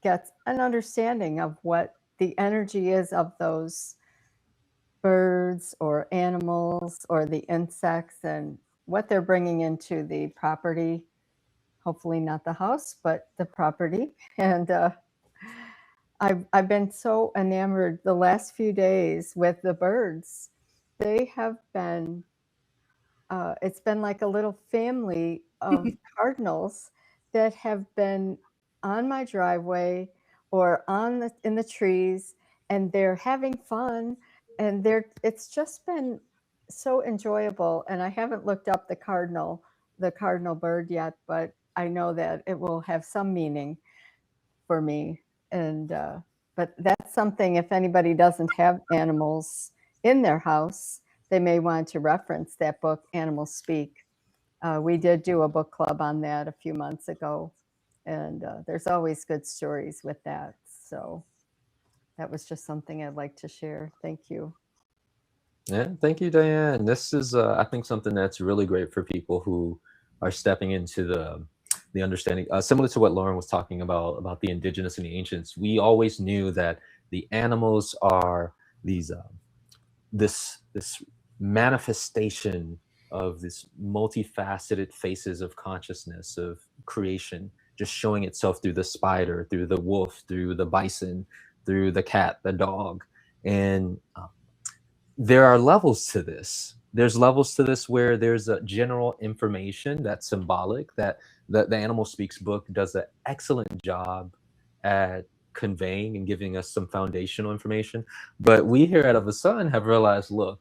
S1: get an understanding of what the energy is of those birds or animals or the insects and what they're bringing into the property. Hopefully not the house, but the property. And I've been so enamored the last few days with the birds. They have been, it's been like a little family of cardinals that have been on my driveway or in the trees, and they're having fun, and it's just been so enjoyable. And I haven't looked up the cardinal bird yet, but I know that it will have some meaning for me. And but that's something, if anybody doesn't have animals in their house, they may want to reference that book, Animals Speak. We did do a book club on that a few months ago, and there's always good stories with that. So that was just something I'd like to share. Thank you.
S3: Yeah, thank you, Diane. This is, I think, something that's really great for people who are stepping into the understanding, similar to what Lauren was talking about the indigenous and the ancients. We always knew that the animals are these this manifestation of this multifaceted faces of consciousness of creation, just showing itself through the spider, through the wolf, through the bison, through the cat, the dog, and there are levels to this. There's levels to this where there's a general information that's symbolic, that the Animal Speaks book does an excellent job at conveying and giving us some foundational information. But we here at Of the Sun have realized, look,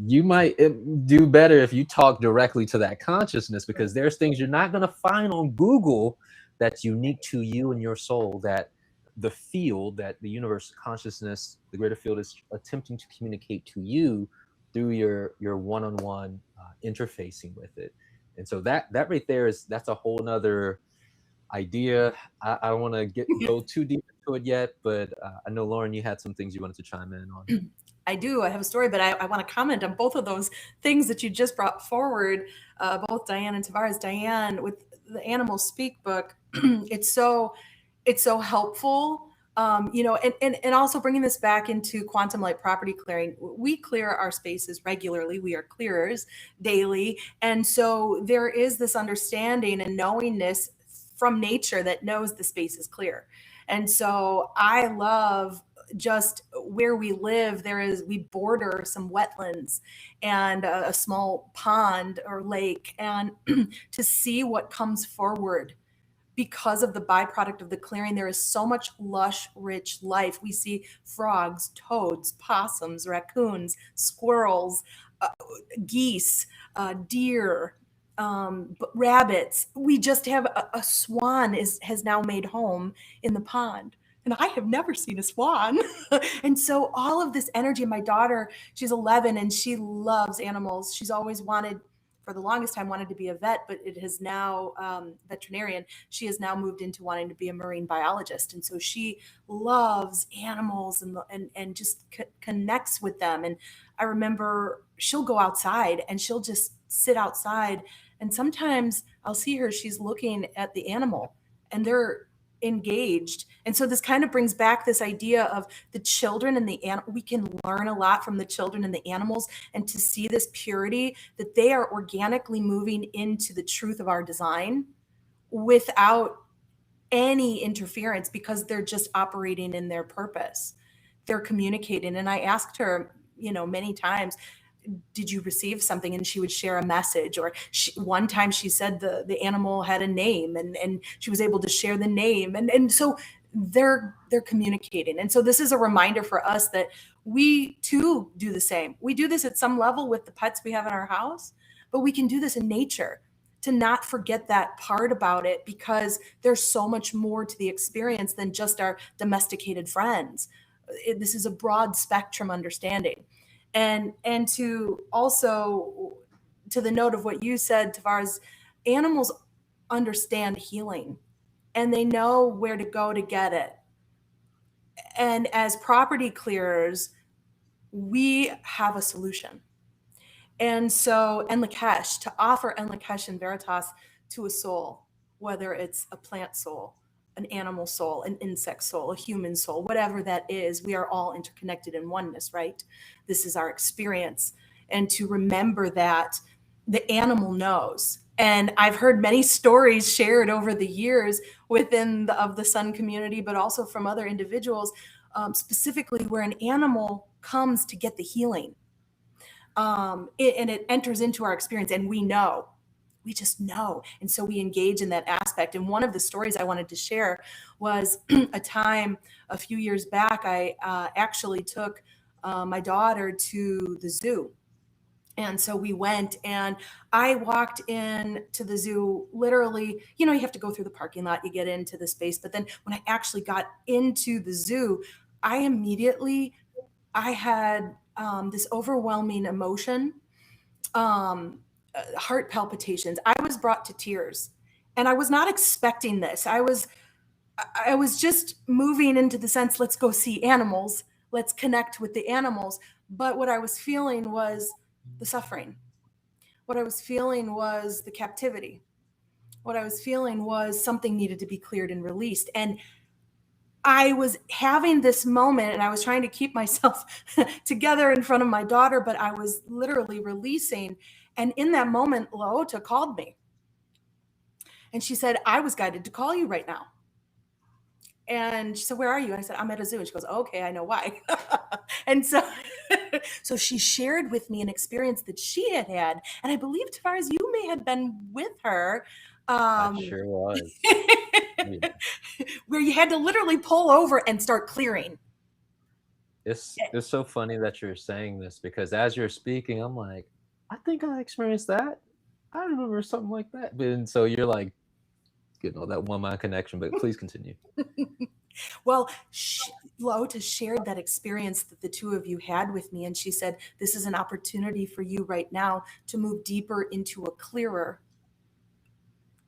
S3: you might do better if you talk directly to that consciousness, because there's things you're not going to find on Google that's unique to you and your soul, that the field, that the universe consciousness, the greater field, is attempting to communicate to you through your one-on-one interfacing with it. And so that right there that's a whole nother idea. I don't want to go too deep into it yet, but I know, Lauren, you had some things you wanted to chime in on.
S4: I do. I have a story, but I want to comment on both of those things that you just brought forward, both Diane and Tarvars. Diane, with the Animal Speak book, it's so helpful. And also bringing this back into quantum light property clearing. We clear our spaces regularly. We are clearers daily. And so there is this understanding and knowingness from nature that knows the space is clear. And so I love just where we live. We border some wetlands and a small pond or lake, and to see what comes forward because of the byproduct of the clearing. There is so much lush, rich life. We see frogs, toads, possums, raccoons, squirrels, geese, deer, rabbits. We just have a swan has now made home in the pond. And I have never seen a swan. And so all of this energy, my daughter, she's 11 and she loves animals. She's always wanted, for the longest time, wanted to be a vet, but it has now, veterinarian. She has now moved into wanting to be a marine biologist. And so she loves animals and just connects with them. And I remember she'll go outside and she'll just sit outside. And sometimes I'll see her, she's looking at the animal and they're engaged. And so this kind of brings back this idea of the children and the animal. We can learn a lot from the children and the animals, and to see this purity that they are organically moving into the truth of our design without any interference, because they're just operating in their purpose. They're communicating. And I asked her, many times, did you receive something? And she would share a message. Or one time she said the animal had a name, and she was able to share the name. And so they're communicating. And so this is a reminder for us that we too do the same. We do this at some level with the pets we have in our house, but we can do this in nature, to not forget that part about it, because there's so much more to the experience than just our domesticated friends. This is a broad spectrum understanding. And to also, to the note of what you said, Tarvars, animals understand healing and they know where to go to get it. And as property clearers, we have a solution. And so to offer Enlakesh and Veritas to a soul, whether it's a plant soul, an animal soul, an insect soul, a human soul, whatever that is. We are all interconnected in oneness, right? This is our experience. And to remember that the animal knows. And I've heard many stories shared over the years within the Of the Sun community, but also from other individuals, specifically where an animal comes to get the healing. And it enters into our experience, and we know. We just know. And so we engage in that aspect. And one of the stories I wanted to share was a time a few years back, I actually took my daughter to the zoo. And so we went, and I walked in to the zoo, literally, you know, you have to go through the parking lot, you get into the space. But then when I actually got into the zoo, I had this overwhelming emotion, heart palpitations. I was brought to tears, and I was not expecting this. I was just moving into the sense, let's go see animals, let's connect with the animals. But what I was feeling was the suffering. What I was feeling was the captivity. What I was feeling was something needed to be cleared and released. And I was having this moment, and I was trying to keep myself together in front of my daughter, but I was literally releasing. And in that moment, Laota called me. And she said, I was guided to call you right now. And she said, where are you? And I said, I'm at a zoo. And she goes, okay, I know why. And so, so she shared with me an experience that she had had. And I believe, Tarvars, you may have been with her.
S3: I sure was. Yeah.
S4: Where you had to literally pull over and start clearing.
S3: It's so funny that you're saying this, because as you're speaking, I'm like, I think I experienced that. I remember something like that. And so you're like, that one-mind connection, but please continue.
S4: Well, Laota shared that experience that the two of you had with me. And she said, this is an opportunity for you right now to move deeper into a clearer.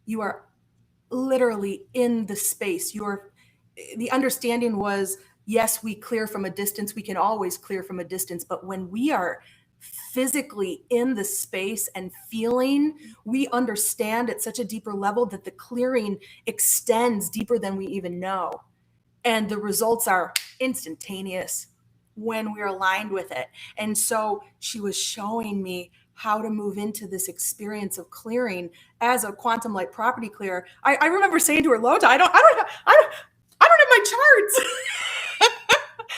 S4: You are literally in the space. The understanding was, yes, we clear from a distance. We can always clear from a distance. But when we are physically in the space and feeling, we understand at such a deeper level that the clearing extends deeper than we even know. And the results are instantaneous when we're aligned with it. And so she was showing me how to move into this experience of clearing as a quantum light property clearer. I remember saying to her, Laota, I don't have my charts.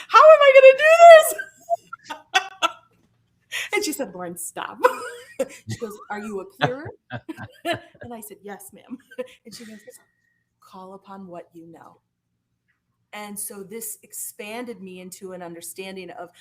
S4: How am I going to do this? And she said, Lauren, stop. She goes, are you a clearer? And I said, yes, ma'am. And she goes, call upon what you know. And so this expanded me into an understanding of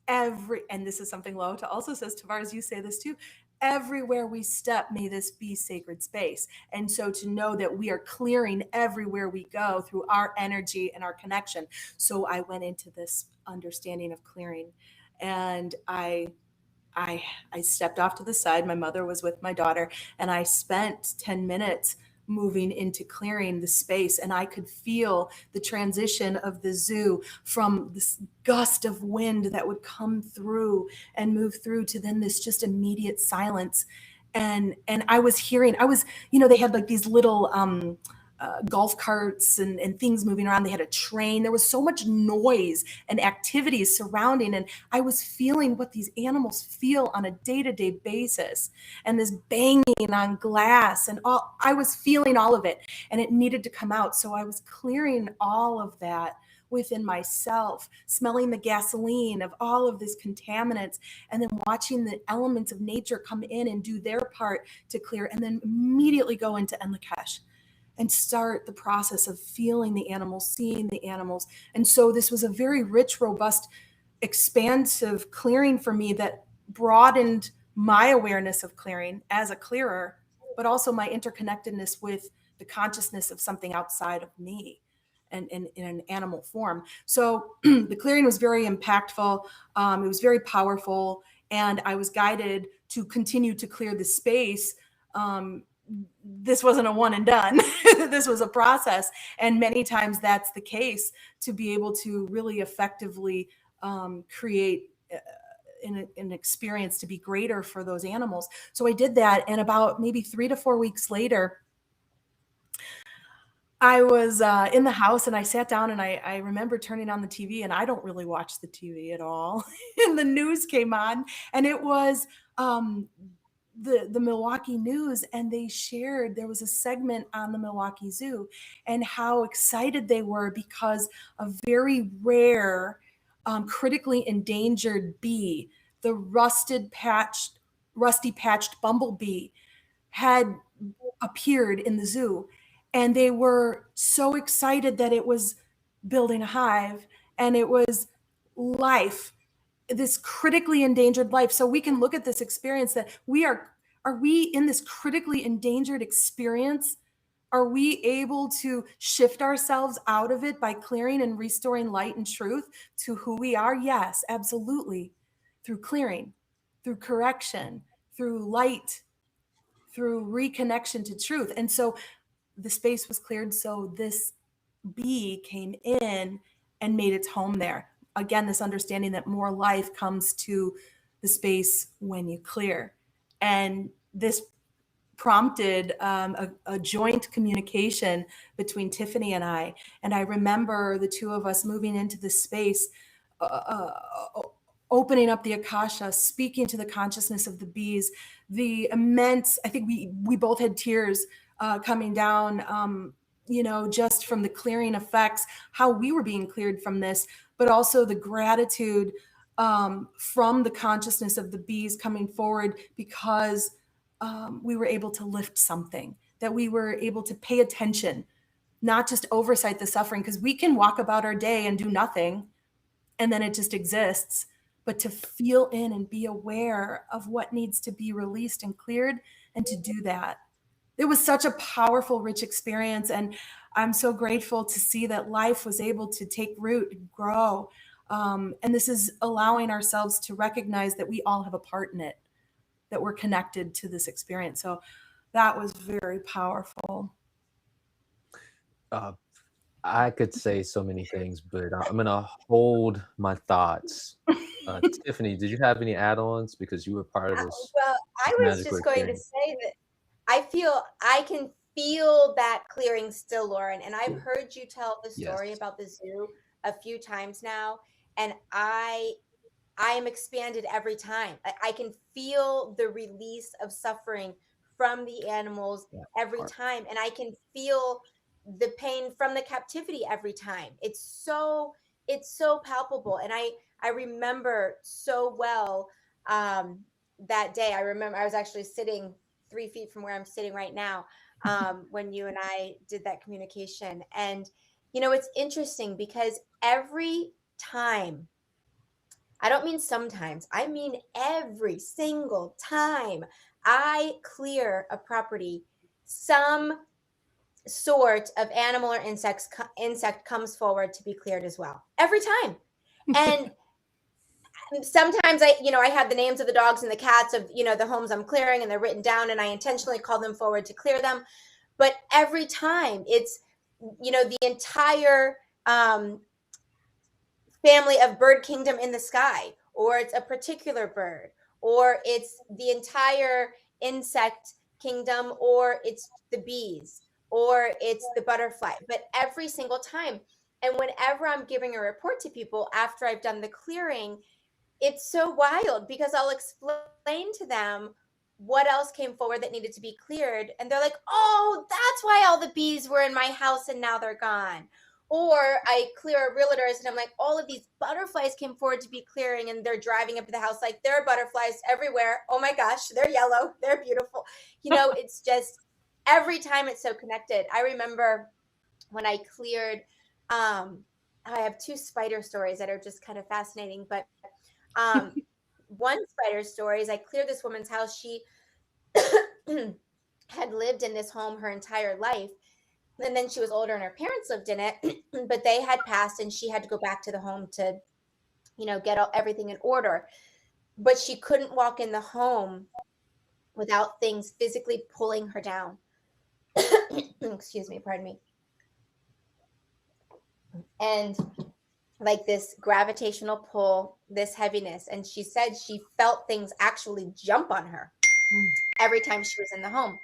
S4: and this is something Laota also says, Tarvars, you say this too, everywhere we step, may this be sacred space. And so to know that we are clearing everywhere we go through our energy and our connection. So I went into this understanding of clearing, and I stepped off to the side. My mother was with my daughter, and I spent 10 minutes moving into clearing the space. And I could feel the transition of the zoo from this gust of wind that would come through and move through to then this just immediate silence. And I was hearing, they had like these little golf carts and things moving around. They had a train. There was so much noise and activities surrounding. And I was feeling what these animals feel on a day-to-day basis. And this banging on glass and all, I was feeling all of it, and it needed to come out. So I was clearing all of that within myself, smelling the gasoline of all of these contaminants, and then watching the elements of nature come in and do their part to clear, and then immediately go into Enlikesh and start the process of feeling the animals, seeing the animals. And so this was a very rich, robust, expansive clearing for me that broadened my awareness of clearing as a clearer, but also my interconnectedness with the consciousness of something outside of me and in an animal form. So the clearing was very impactful. It was very powerful. And I was guided to continue to clear the space. This wasn't a one and done. This was a process. And many times that's the case, to be able to really effectively create an experience to be greater for those animals. So I did that. And about maybe 3 to 4 weeks later, I was in the house and I sat down and I remember turning on the TV, and I don't really watch the TV at all. And the news came on, and it was the Milwaukee News, and they shared, there was a segment on the Milwaukee Zoo and how excited they were because a very rare, critically endangered bee, the rusty patched bumblebee, had appeared in the zoo, and they were so excited that it was building a hive, and it was life, this critically endangered life. So we can look at this experience that are we in this critically endangered experience? Are we able to shift ourselves out of it by clearing and restoring light and truth to who we are? Yes, absolutely. Through clearing, through correction, through light, through reconnection to truth. And so the space was cleared, so this bee came in and made its home there. Again, this understanding that more life comes to the space when you clear. And this prompted a joint communication between Tiffany and I. And I remember the two of us moving into this space, opening up the Akasha, speaking to the consciousness of the bees, the immense, I think we both had tears coming down, just from the clearing effects, how we were being cleared from this, but also the gratitude from the consciousness of the bees coming forward, because we were able to lift something, that we were able to pay attention, not just oversight the suffering, because we can walk about our day and do nothing, and then it just exists, but to feel in and be aware of what needs to be released and cleared, and to do that. It was such a powerful, rich experience. And I'm so grateful to see that life was able to take root and grow. And this is allowing ourselves to recognize that we all have a part in it, that we're connected to this experience. So that was very powerful.
S3: I could say so many things, but I'm gonna hold my thoughts. Tiffany, did you have any add-ons, because you were part of this
S2: Well, I was
S3: magical
S2: just going to
S3: experience?
S2: say that I can feel that clearing still, Lauren. And I've heard you tell the story
S3: Yes.
S2: about the zoo a few times now, and I am expanded every time. I can feel the release of suffering from the animals
S3: That
S2: every
S3: part.
S2: time, and I can feel the pain from the captivity every time. It's so palpable, and I remember so well that day. I remember I was actually sitting 3 feet from where I'm sitting right now when you and I did that communication. And it's interesting because every time, I don't mean sometimes, I mean every single time I clear a property, some sort of animal or insect comes forward to be cleared as well. Every time. And sometimes I had the names of the dogs and the cats of, the homes I'm clearing, and they're written down, and I intentionally call them forward to clear them. But every time it's, the entire family of bird kingdom in the sky, or it's a particular bird, or it's the entire insect kingdom, or it's the bees, or it's the butterfly. But every single time, and whenever I'm giving a report to people after I've done the clearing, it's so wild because I'll explain to them what else came forward that needed to be cleared, and they're like, oh, that's why all the bees were in my house and now they're gone. Or I clear realtors and I'm like, all of these butterflies came forward to be clearing, and they're driving up to the house like, there are butterflies everywhere. Oh my gosh, they're yellow, they're beautiful. It's just every time it's so connected. I remember when I cleared, I have two spider stories that are just kind of fascinating. But one spider story is I cleared this woman's house. She had lived in this home her entire life. And then she was older and her parents lived in it, but they had passed and she had to go back to the home to, get everything in order. But she couldn't walk in the home without things physically pulling her down. Excuse me, pardon me. And like this gravitational pull, this heaviness. And she said she felt things actually jump on her every time she was in the home.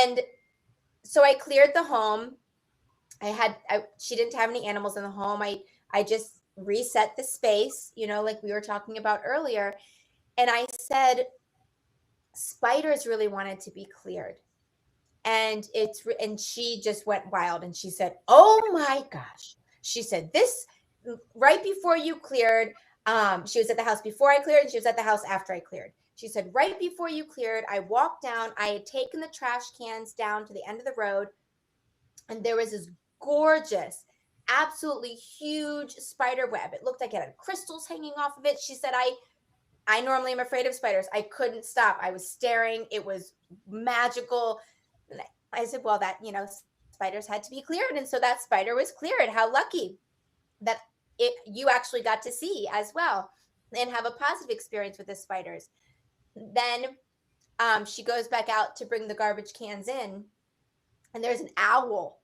S2: And so I cleared the home. she didn't have any animals in the home. I just reset the space, like we were talking about earlier. And I said, spiders really wanted to be cleared. And she just went wild and she said, "Oh my gosh." She said, "This right before you cleared, she was at the house before I cleared and she was at the house after I cleared." She said, "Right before you cleared, I walked down, I had taken the trash cans down to the end of the road, and there was this gorgeous, absolutely huge spider web. It looked like it had crystals hanging off of it." She said, I normally am afraid of spiders. I couldn't stop. I was staring. It was magical. And I said, "Well, spiders had to be cleared." And so that spider was cleared. How lucky that you actually got to see as well and have a positive experience with the spiders. Then she goes back out to bring the garbage cans in, and there's an owl,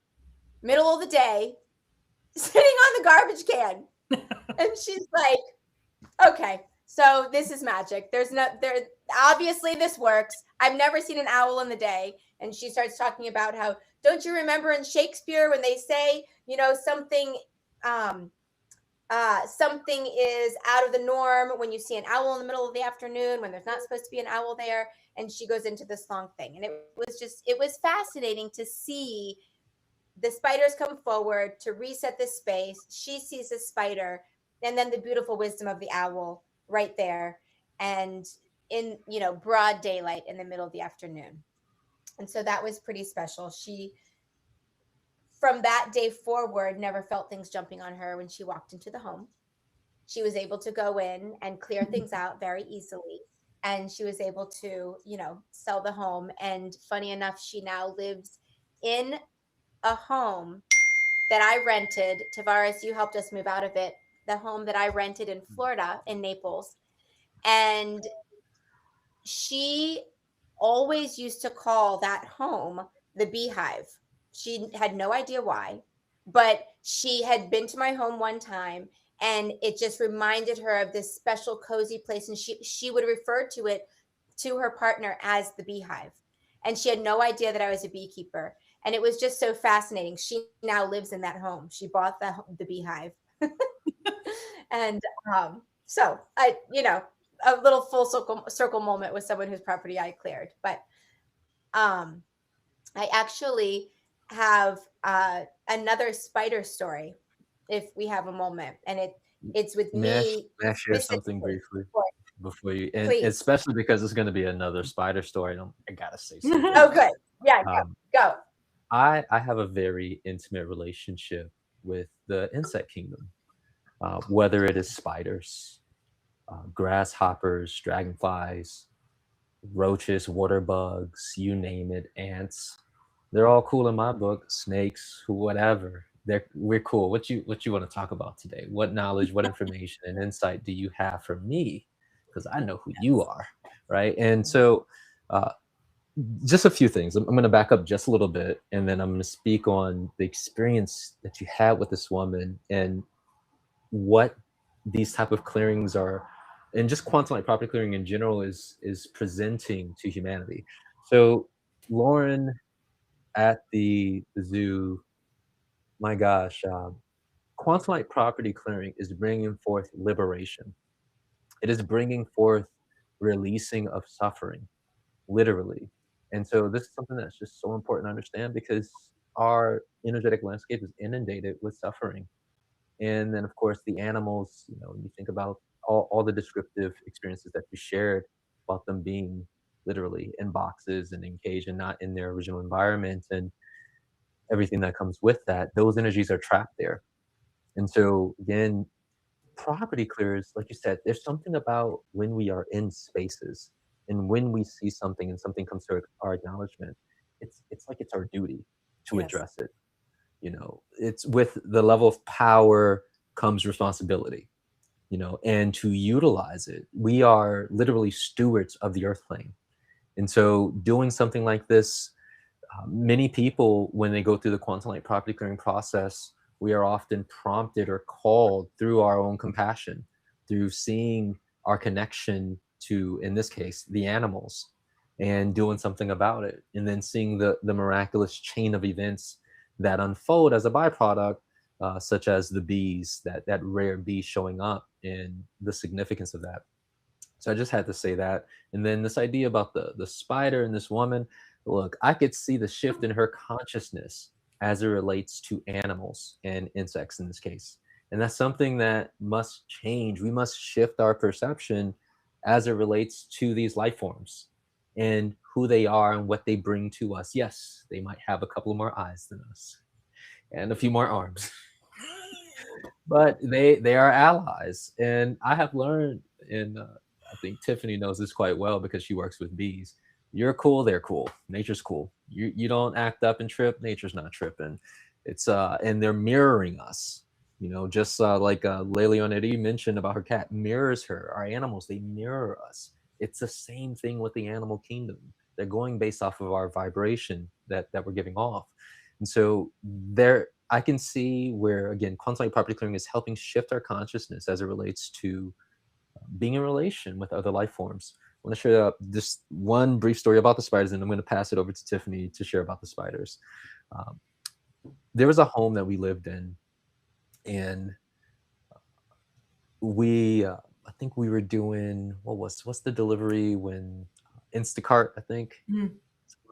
S2: middle of the day, sitting on the garbage can. And she's like, "Okay, so this is magic. There obviously this works. I've never seen an owl in the day." And she starts talking about how, don't you remember in Shakespeare when they say, something is out of the norm when you see an owl in the middle of the afternoon when there's not supposed to be an owl there. And she goes into this long thing. And it was fascinating to see the spiders come forward to reset the space. She sees the spider, and then the beautiful wisdom of the owl right there, and in broad daylight in the middle of the afternoon. And so that was pretty special. She, from that day forward, never felt things jumping on her when she walked into the home. She was able to go in and clear things out very easily, and she was able to sell the home. And funny enough, she now lives in a home that I rented. Tarvars, you helped us move out of it. The home that I rented in Florida, in Naples. And she always used to call that home the Beehive. She had no idea why, but she had been to my home one time and it just reminded her of this special cozy place. And she would refer to it to her partner as the Beehive. And she had no idea that I was a beekeeper. And it was just so fascinating. She now lives in that home. She bought the Beehive. And so a little full circle moment with someone whose property I cleared. But I actually have another spider story, if we have a moment, and it's with me.
S3: May I share something briefly before you, and
S2: Please.
S3: especially because it's going to be another spider story. I gotta say something.
S2: Oh, good. Yeah, go.
S3: I have a very intimate relationship with the insect kingdom, whether it is spiders, grasshoppers, dragonflies, roaches, water bugs, you name it, ants. They're all cool in my book. Snakes, whatever. We're cool. What you want to talk about today? What knowledge, what information and insight do you have for me? Because I know who you are, right? And so just a few things. I'm going to back up just a little bit, and then I'm going to speak on the experience that you had with this woman and what these type of clearings are, and just quantum light property clearing in general is presenting to humanity. So Lauren at the zoo, my gosh, quantum light property clearing is bringing forth liberation. It is bringing forth releasing of suffering, literally. And so this is something that's just so important to understand because our energetic landscape is inundated with suffering. And then, of course, the animals, you think about all the descriptive experiences that you shared about them being literally in boxes and in cage and not in their original environment and everything that comes with that. Those energies are trapped there. And so, again, property clears, like you said, there's something about when we are in spaces and when we see something and something comes to our acknowledgement, it's like it's our duty to address it. It's with the level of power comes responsibility, and to utilize it. We are literally stewards of the earth plane. And so doing something like this, many people, when they go through the quantum light property clearing process, we are often prompted or called through our own compassion, through seeing our connection to, in this case, the animals, and doing something about it, and then seeing the miraculous chain of events that unfold as a byproduct, such as the bees, that rare bee showing up, and the significance of that. So I just had to say that. And then this idea about the spider and this woman, look, I could see the shift in her consciousness as it relates to animals and insects in this case. And that's something that must change. We must shift our perception as it relates to these life forms and who they are and what they bring to us. Yes, they might have a couple more eyes than us and a few more arms, but they are allies. And I have learned, and I think Tiffany knows this quite well because she works with bees. You're cool, they're cool. Nature's cool. You don't act up and trip, nature's not tripping. It's and they're mirroring us. You know, just like Leilionette mentioned about her cat mirrors her. Our animals, they mirror us. It's the same thing with the animal kingdom. They're going based off of our vibration that we're giving off. And so there, I can see where, again, quantum light property clearing is helping shift our consciousness as it relates to being in relation with other life forms. I want to share just one brief story about the spiders, and I'm going to pass it over to Tiffany to share about the spiders. There was a home that we lived in, and we, I think we were doing, what's the delivery when Instacart, I think, something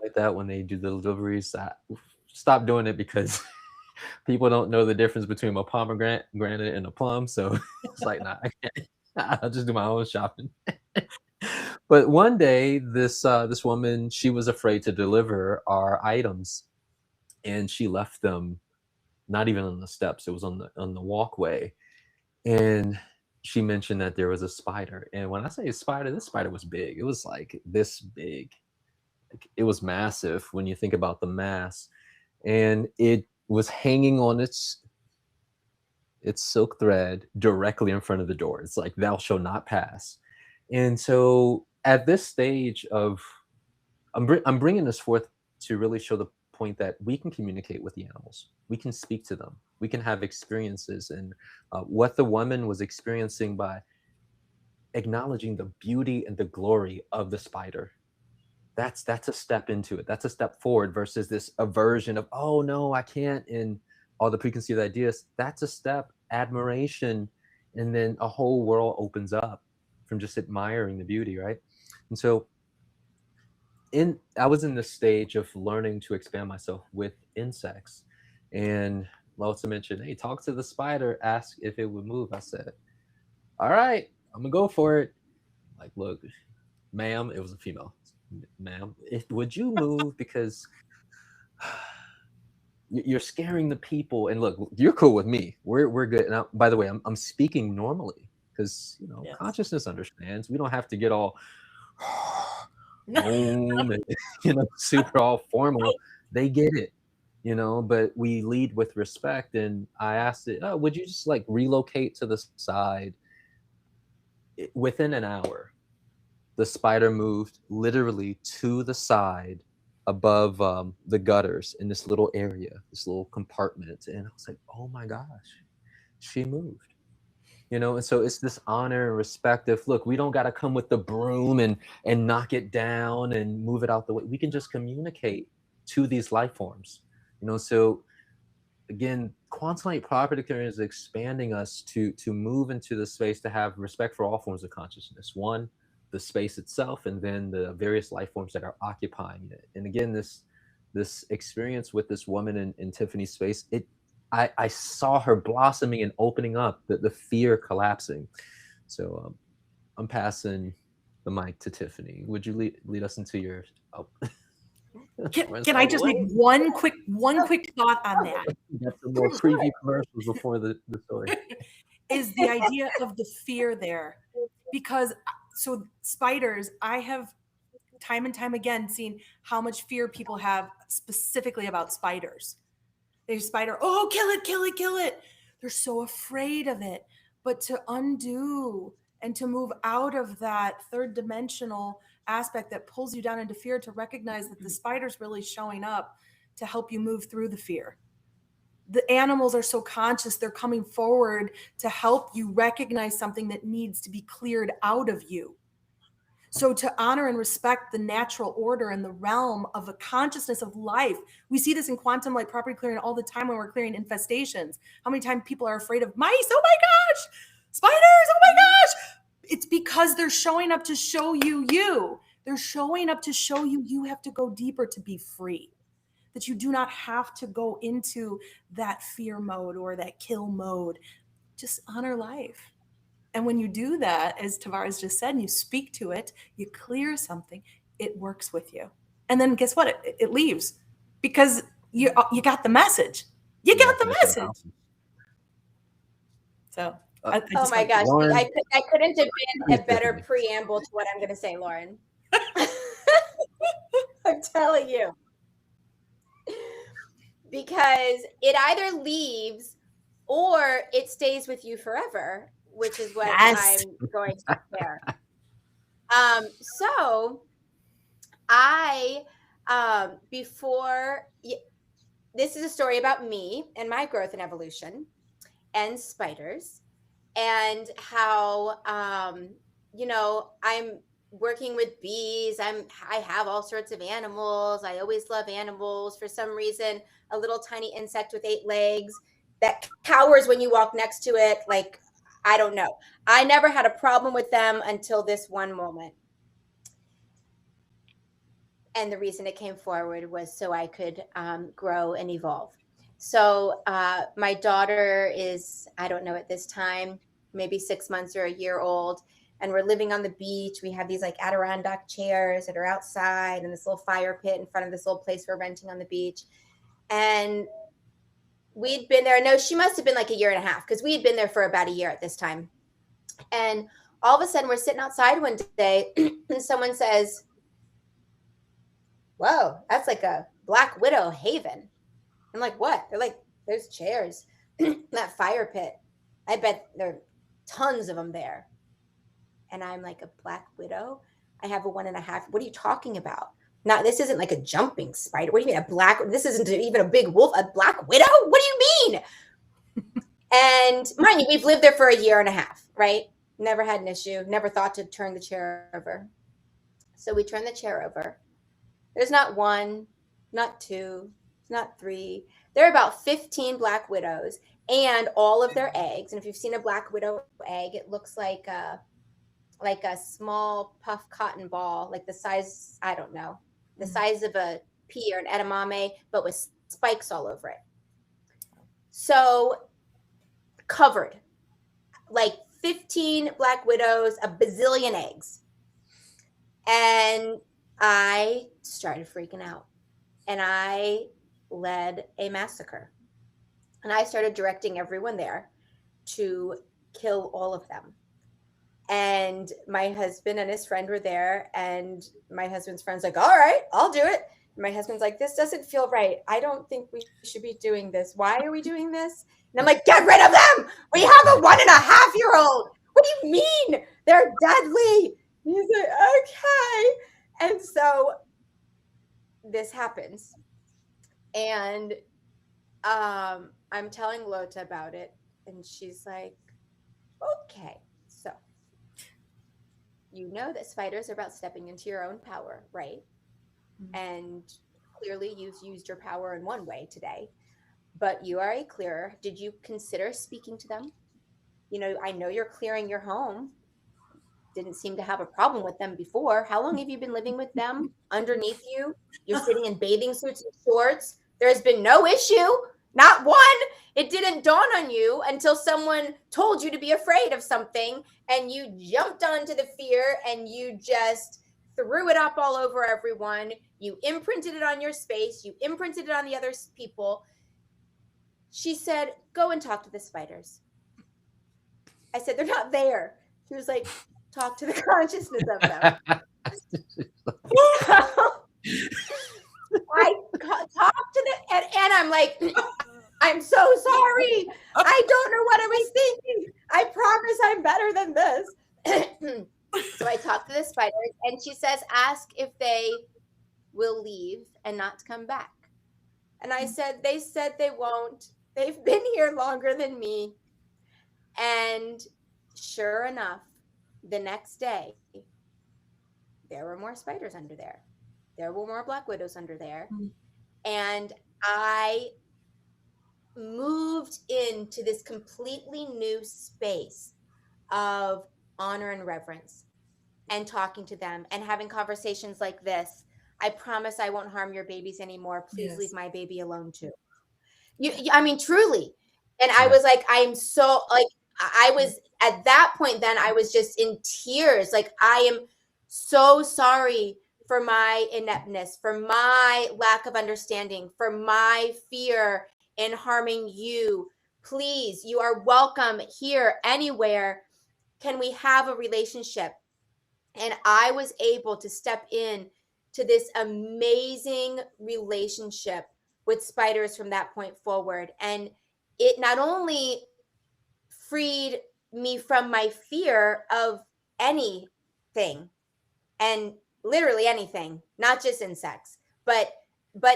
S3: like that, when they do the deliveries. I stopped doing it because people don't know the difference between a pomegranate and a plum. So it's like, nah, I can't. I'll just do my own shopping. But one day, this woman, she was afraid to deliver our items, and she left them not even on the steps. It was on the walkway, and she mentioned that there was a spider. And when I say spider, this spider was big. It was like this big. Like, it was massive when you think about the mass, and it was hanging on its silk thread directly in front of the door. It's like, thou shalt not pass. And so at this stage of, I'm bringing this forth to really show the point that we can communicate with the animals. We can speak to them. We can have experiences. And what the woman was experiencing by acknowledging the beauty and the glory of the spider, that's a step into it. That's a step forward versus this aversion of, oh no, I can't, and all the preconceived ideas. That's a step, admiration, and then a whole world opens up from just admiring the beauty, right? And so I was in this stage of learning to expand myself with insects, and Losa mentioned, hey, talk to the spider, ask if it would move. I said, all right, I'm gonna go for it. Like, look, ma'am, it was a female. Ma'am, would you move, because you're scaring the people. And look, you're cool with me. We're good. And by the way, I'm speaking normally because, you know,
S4: Yes.
S3: consciousness understands. We don't have to get all and, you know, super all formal. They get it, you know. But we lead with respect. And I asked it, oh, would you just like relocate to the side? Within an hour, the spider moved literally to the side above the gutters in this little area, this little compartment. And I was like, oh my gosh, she moved. You know, and so it's this honor and respect of, look, we don't got to come with the broom and knock it down and move it out the way. We can just communicate to these life forms, you know. So again, quantum light property clearing is expanding us to move into the space to have respect for all forms of consciousness. One, the space itself, and then the various life forms that are occupying it. And again, this experience with this woman in Tiffany's space, I saw her blossoming and opening up, the fear collapsing. So I'm passing the mic to Tiffany. Would you lead us into your? Oh.
S4: Can I just make one quick thought on that?
S3: Got some more preview commercials before the story.
S4: Is the idea of the fear there, because so spiders, I have time and time again seen how much fear people have specifically about spiders. They spider, oh, kill it, kill it, kill it. They're so afraid of it. But to undo and to move out of that third dimensional aspect that pulls you down into fear, to recognize that the spider's really showing up to help you move through the fear. The animals are so conscious, they're coming forward to help you recognize something that needs to be cleared out of you. So to honor and respect the natural order and the realm of a consciousness of life, we see this in quantum light property clearing all the time when we're clearing infestations. How many times people are afraid of mice? Oh my gosh, spiders, oh my gosh. It's because they're showing up to show you you. They're showing up to show you you have to go deeper to be free. That you do not have to go into that fear mode or that kill mode. Just honor life. And when you do that, as Tarvars just said, and you speak to it, you clear something, it works with you. And then guess what? It leaves because you got the message. You got the message. So I
S2: Oh my gosh,
S3: Lauren,
S2: I couldn't have been a
S3: please,
S2: better
S3: Tiffany.
S2: preamble to what I'm going to say, Lauren. I'm telling you. Because it either leaves or it stays with you forever, which is what
S4: Yes.
S2: I'm going to share. So I, this is a story about me and my growth and evolution and spiders and how, I'm working with bees. I have all sorts of animals. I always love animals. For some reason, a little tiny insect with 8 legs that cowers when you walk next to it. Like, I don't know. I never had a problem with them until this one moment. And the reason it came forward was so I could grow and evolve. So my daughter is, I don't know at this time, maybe 6 months or a year old. And we're living on the beach. We have these like Adirondack chairs that are outside and this little fire pit in front of this little place we're renting on the beach. And we'd been there. No, she must have been like a year and a half because we had been there for about a year at this time. And all of a sudden we're sitting outside one day and someone says, "Whoa, that's like a Black Widow haven." I'm like, "What?" They're like, "There's chairs, that fire pit. I bet there are tons of them there." And I'm like, "A Black Widow? I have a 1.5. What are you talking about? Now, this isn't like a jumping spider. What do you mean this isn't even a big wolf, a Black Widow? What do you mean?" And mind you, we've lived there for a year and a half, right? Never had an issue, never thought to turn the chair over. So we turn the chair over. There's not 1, not 2, not 3. There are about 15 Black Widows and all of their eggs. And if you've seen a Black Widow egg, it looks like a small puff cotton ball, like the size, I don't know, the size of a pea or an edamame, but with spikes all over it. So covered, like 15 Black Widows, a bazillion eggs. And I started freaking out and I led a massacre. And I started directing everyone there to kill all of them. And my husband and his friend were there, and my husband's friend's like, "All right, I'll do it." And my husband's like, "This doesn't feel right. I don't think we should be doing this. Why are we doing this?" And I'm like, "Get rid of them. We have a 1.5-year-old. What do you mean? They're deadly." And he's like, "Okay." And so this happens. And I'm telling Lota about it. And she's like, "Okay, so you know that spiders are about stepping into your own power, right? Mm-hmm. And clearly you've used your power in one way today, but you are a clearer. Did you consider speaking to them? I know you're clearing your home. Didn't seem to have a problem with them before. How long have you been living with them? Underneath you, you're sitting in bathing suits and shorts. There's been no issue, not one. It didn't dawn on you until someone told you to be afraid of something and you jumped onto the fear and you just threw it up all over everyone. You imprinted it on your space. You imprinted it on the other people." She said, "Go and talk to the spiders." I said, "They're not there." She was like, "Talk to the consciousness of them." I talked to them, and I'm like, "I'm so sorry. I don't know what I was thinking. I promise I'm better than this." So I talked to the spiders, and she says, "Ask if they will leave and not come back." And I said, "They said they won't. They've been here longer than me." And sure enough, the next day, there were more spiders under there. There were more black widows under there.
S4: Mm.
S2: And I moved into this completely new space of honor and reverence and talking to them and having conversations like this. I promise I won't harm your babies anymore. Please leave
S4: Yes.
S2: my baby alone too. I mean, truly. And I was like, I am so like, I was at that point, then I was just in tears. Like, I am so sorry for my ineptness, for my lack of understanding, for my fear in harming you. Please, you are welcome here, anywhere. Can we have a relationship? And I was able to step in to this amazing relationship with spiders from that point forward. And it not only freed me from my fear of anything, and literally anything, not just insects, but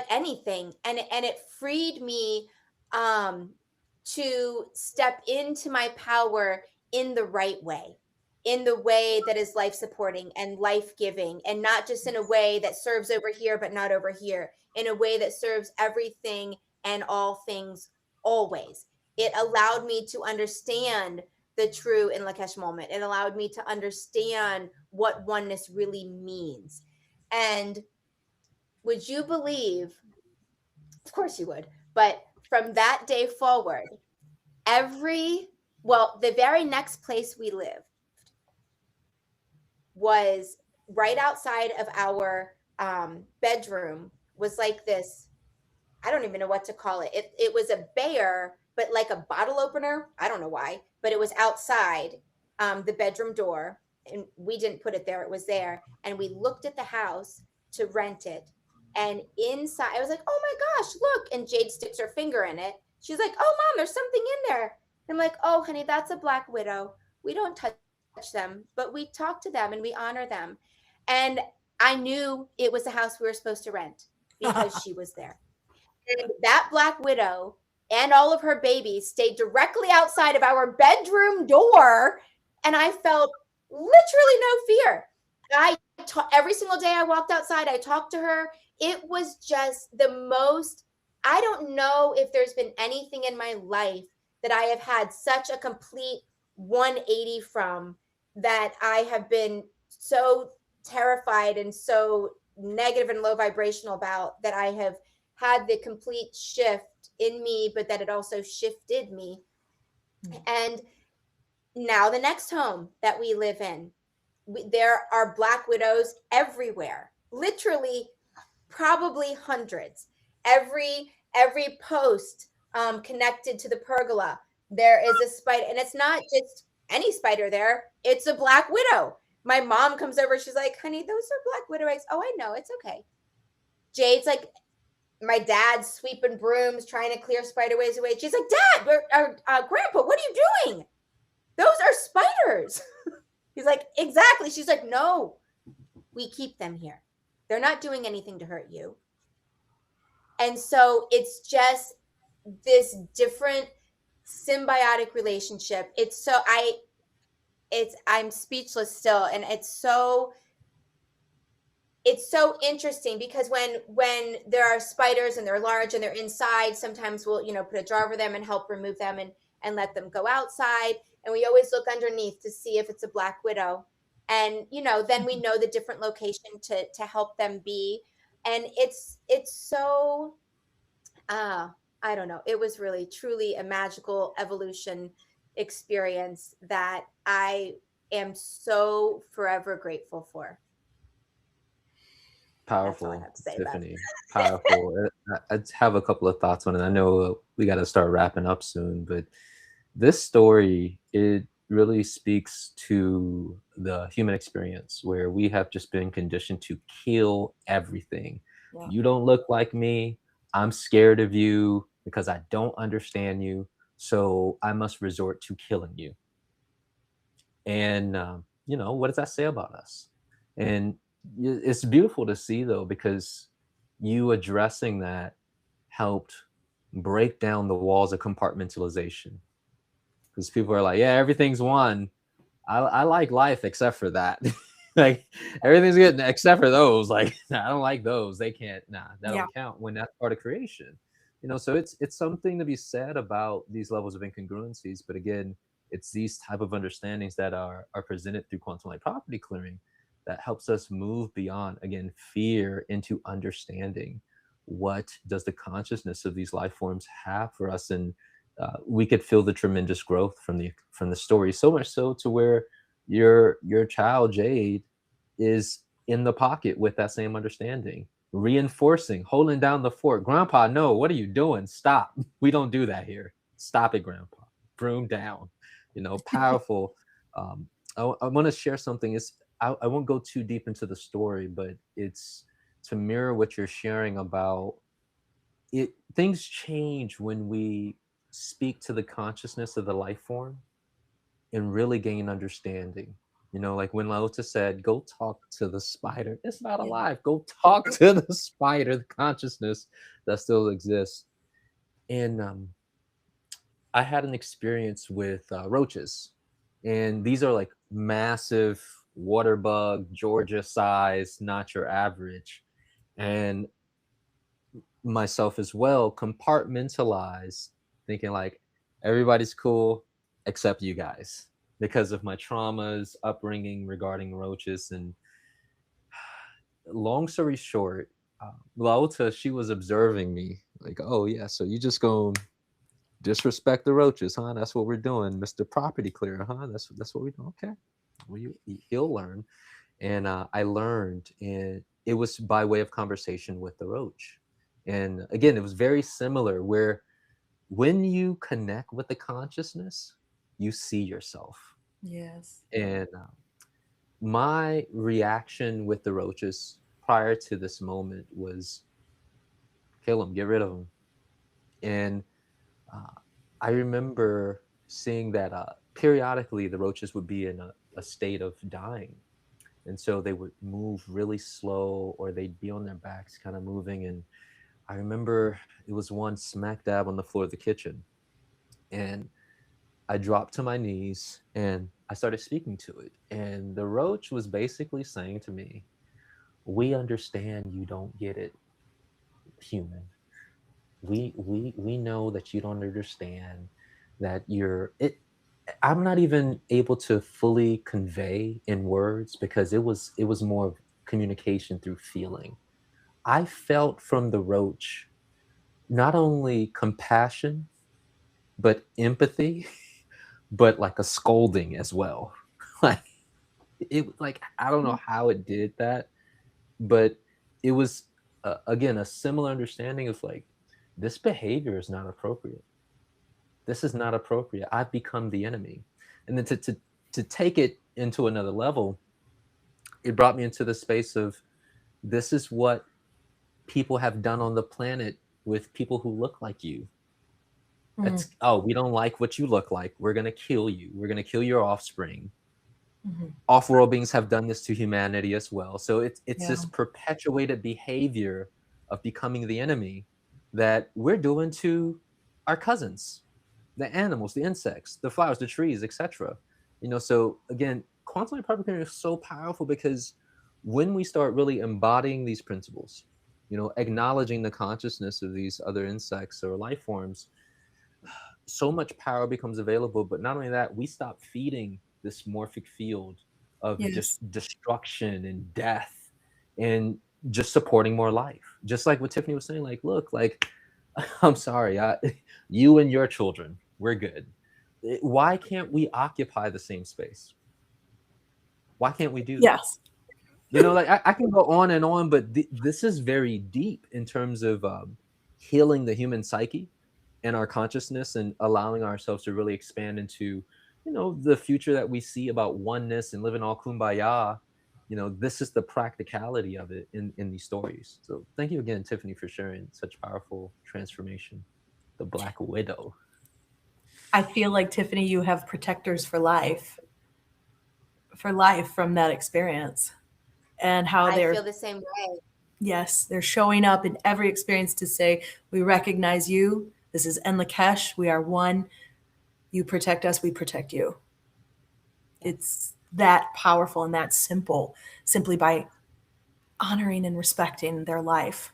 S2: anything. And it freed me to step into my power in the right way, in the way that is life supporting and life giving, and not just in a way that serves over here but not over here, in a way that serves everything and all things always. It allowed me to understand the true in Lakesh moment. It allowed me to understand what oneness really means. And would you believe, of course you would, but from that day forward, the very next place we lived was right outside of our bedroom, was like this, I don't even know what to call it. It was a bear, but like a bottle opener. I don't know why, but it was outside the bedroom door, and we didn't put it there. It was there. And we looked at the house to rent it. And inside, I was like, oh my gosh, look. And Jade sticks her finger in it. She's like, oh, Mom, there's something in there. And I'm like, oh, honey, that's a black widow. We don't touch them, but we talk to them and we honor them. And I knew it was the house we were supposed to rent because she was there. And that black widow and all of her babies stayed directly outside of our bedroom door. And I felt literally no fear. Every single day I walked outside, I talked to her. It was just the most, I don't know if there's been anything in my life that I have had such a complete 180 from, that I have been so terrified and so negative and low vibrational about, that I have had the complete shift in me, but that it also shifted me. And now the next home that we live in, there are black widows everywhere, literally probably hundreds. Every post connected to the pergola, there is a spider, and it's not just any spider there, it's a black widow. My mom comes over, she's like, honey, those are black widow eggs. Oh, I know, it's okay. Jade's like, my dad's sweeping brooms, trying to clear spider ways away. She's like, Dad, Grandpa, what are you doing? Those are spiders. He's like, exactly. She's like, no, we keep them here. They're not doing anything to hurt you. And so it's just this different symbiotic relationship. I'm speechless still. And it's so interesting, because when there are spiders and they're large and they're inside, sometimes we'll, put a jar over them and help remove them and let them go outside. And we always look underneath to see if it's a black widow. And, then we know the different location to help them be. And it's so, I don't know. It was really, truly a magical evolution experience that I am so forever grateful for.
S3: Powerful, Tiffany. Powerful. I have a couple of thoughts on it. I know we got to start wrapping up soon, but this story, it really speaks to the human experience, where we have just been conditioned to kill everything. Yeah. You don't look like me. I'm scared of you because I don't understand you. So I must resort to killing you. And, what does that say about us? And it's beautiful to see, though, because you addressing that helped break down the walls of compartmentalization. Because people are like, yeah, everything's one. I like life except for that. Like everything's good except for those. Like, nah, I don't like those. They can't, nah, that
S4: Yeah.
S3: don't count when that's part of creation. So it's something to be said about these levels of incongruencies. But again, it's these type of understandings that are presented through quantum light property clearing that helps us move beyond, again, fear into understanding. What does the consciousness of these life forms have for us? And we could feel the tremendous growth from the story, so much so to where your child Jade is in the pocket with that same understanding, reinforcing, holding down the fort. Grandpa, no, what are you doing? Stop. We don't do that here. Stop it, Grandpa. Broom down. Powerful. I want to share something. I won't go too deep into the story, but it's to mirror what you're sharing about it. Things change when we speak to the consciousness of the life form and really gain understanding. Like when Laota said, go talk to the spider. It's not
S4: Yeah.
S3: alive. Go talk to the spider, the consciousness that still exists. And I had an experience with roaches. And these are like massive water bug, Georgia size, not your average. And myself as well compartmentalize, thinking like everybody's cool except you guys, because of my traumas upbringing regarding roaches. And long story short, Laota, she was observing me like, oh yeah, so you just gonna disrespect the roaches, huh? That's what we're doing, Mr. Property Clearer, huh? That's what we do. Okay, well, he'll learn. And I learned, and it was by way of conversation with the roach. And again, it was very similar, where when you connect with the consciousness, you see yourself.
S4: Yes.
S3: And my reaction with the roaches prior to this moment was kill them, get rid of them. And uh, I remember seeing that periodically the roaches would be in a state of dying. And so they would move really slow, or they'd be on their backs kind of moving. And I remember it was one smack dab on the floor of the kitchen. And I dropped to my knees and I started speaking to it. And the roach was basically saying to me, we understand you don't get it, human. We know that you don't understand, that I'm not even able to fully convey in words, because it was more of communication through feeling. I felt from the roach not only compassion, but empathy, but like a scolding as well. Like I don't know how it did that, but it was again a similar understanding of like, this behavior is not appropriate. This is not appropriate. I've become the enemy. And then to take it into another level, it brought me into the space of, this is what people have done on the planet with people who look like you. It's, oh, we don't like what you look like, we're going to kill you, we're going to kill your offspring. Off-world beings have done this to humanity as well. So it's this perpetuated behavior of becoming the enemy that we're doing to our cousins, the animals, the insects, the flowers, the trees, etc. So again, quantum light property is so powerful, because when we start really embodying these principles, acknowledging the consciousness of these other insects or life forms, so much power becomes available. But not only that, we stop feeding this morphic field of just destruction and death, and just supporting more life. Just like what Tiffany was saying, like, look, like, I'm sorry, you and your children, we're good. Why can't we occupy the same space? Why can't we do that?
S4: Yes.
S3: Like I can go on and on, but this is very deep in terms of healing the human psyche and our consciousness, and allowing ourselves to really expand into, the future that we see about oneness and living all kumbaya. This is the practicality of it in these stories. So thank you again, Tiffany, for sharing such powerful transformation. The Black Widow.
S4: I feel like, Tiffany, you have protectors for life from that experience, and how
S2: I
S4: they're
S2: feel the same way.
S4: Yes, they're showing up in every experience to say, we recognize you. This is Enlakesh. We are one. You protect us. We protect you. It's that powerful and that simple, simply by honoring and respecting their life.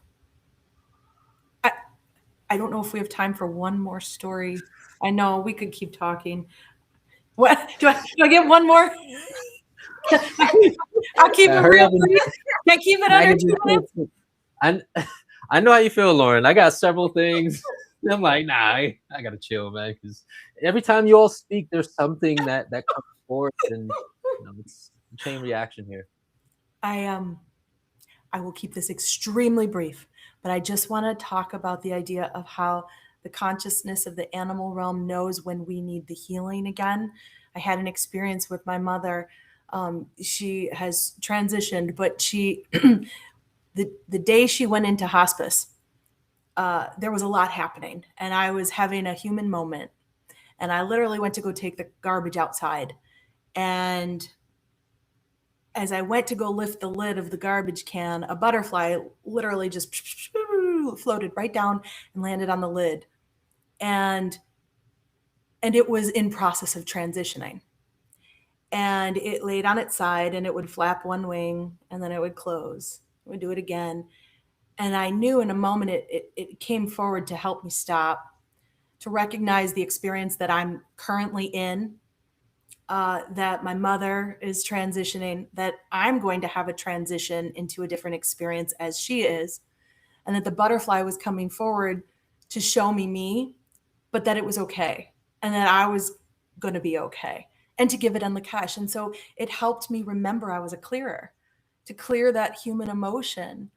S4: I don't know if we have time for one more story. I know we could keep talking. What do I get one more? I'll keep it
S3: Hurry
S4: real
S3: up and
S4: brief. Can I keep it under 2 minutes?
S3: I know how you feel, Lauren. I got several things. I'm like, nah, I gotta chill, man. Because every time you all speak, there's something that comes forth, and it's a chain reaction here.
S4: I will keep this extremely brief, but I just want to talk about the idea of how the consciousness of the animal realm knows when we need the healing again. I had an experience with my mother. She has transitioned, but she, the day she went into hospice, there was a lot happening, and I was having a human moment, and I literally went to go take the garbage outside, and as I went to go lift the lid of the garbage can, a butterfly literally just floated right down and landed on the lid. And it was in process of transitioning. And it laid on its side, and it would flap one wing, and then it would close. It would do it again. And I knew in a moment it came forward to help me stop, to recognize the experience that I'm currently in, that my mother is transitioning, that I'm going to have a transition into a different experience as she is, and that the butterfly was coming forward to show me, but that it was okay, and that I was going to be okay, and to give it Lakesh. And so it helped me remember I was a clearer, to clear that human emotion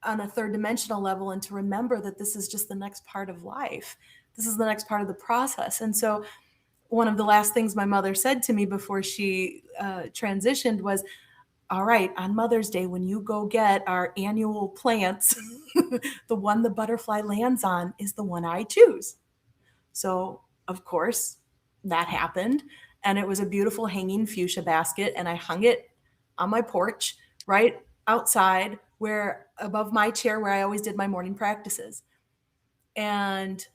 S4: on a third dimensional level, and to remember that this is just the next part of life. This is the next part of the process. And so one of the last things my mother said to me before she transitioned was, all right, on Mother's Day, when you go get our annual plants, the one the butterfly lands on is the one I choose. So, of course, that happened. And it was a beautiful hanging fuchsia basket. And I hung it on my porch, right outside, where above my chair, where I always did my morning practices. And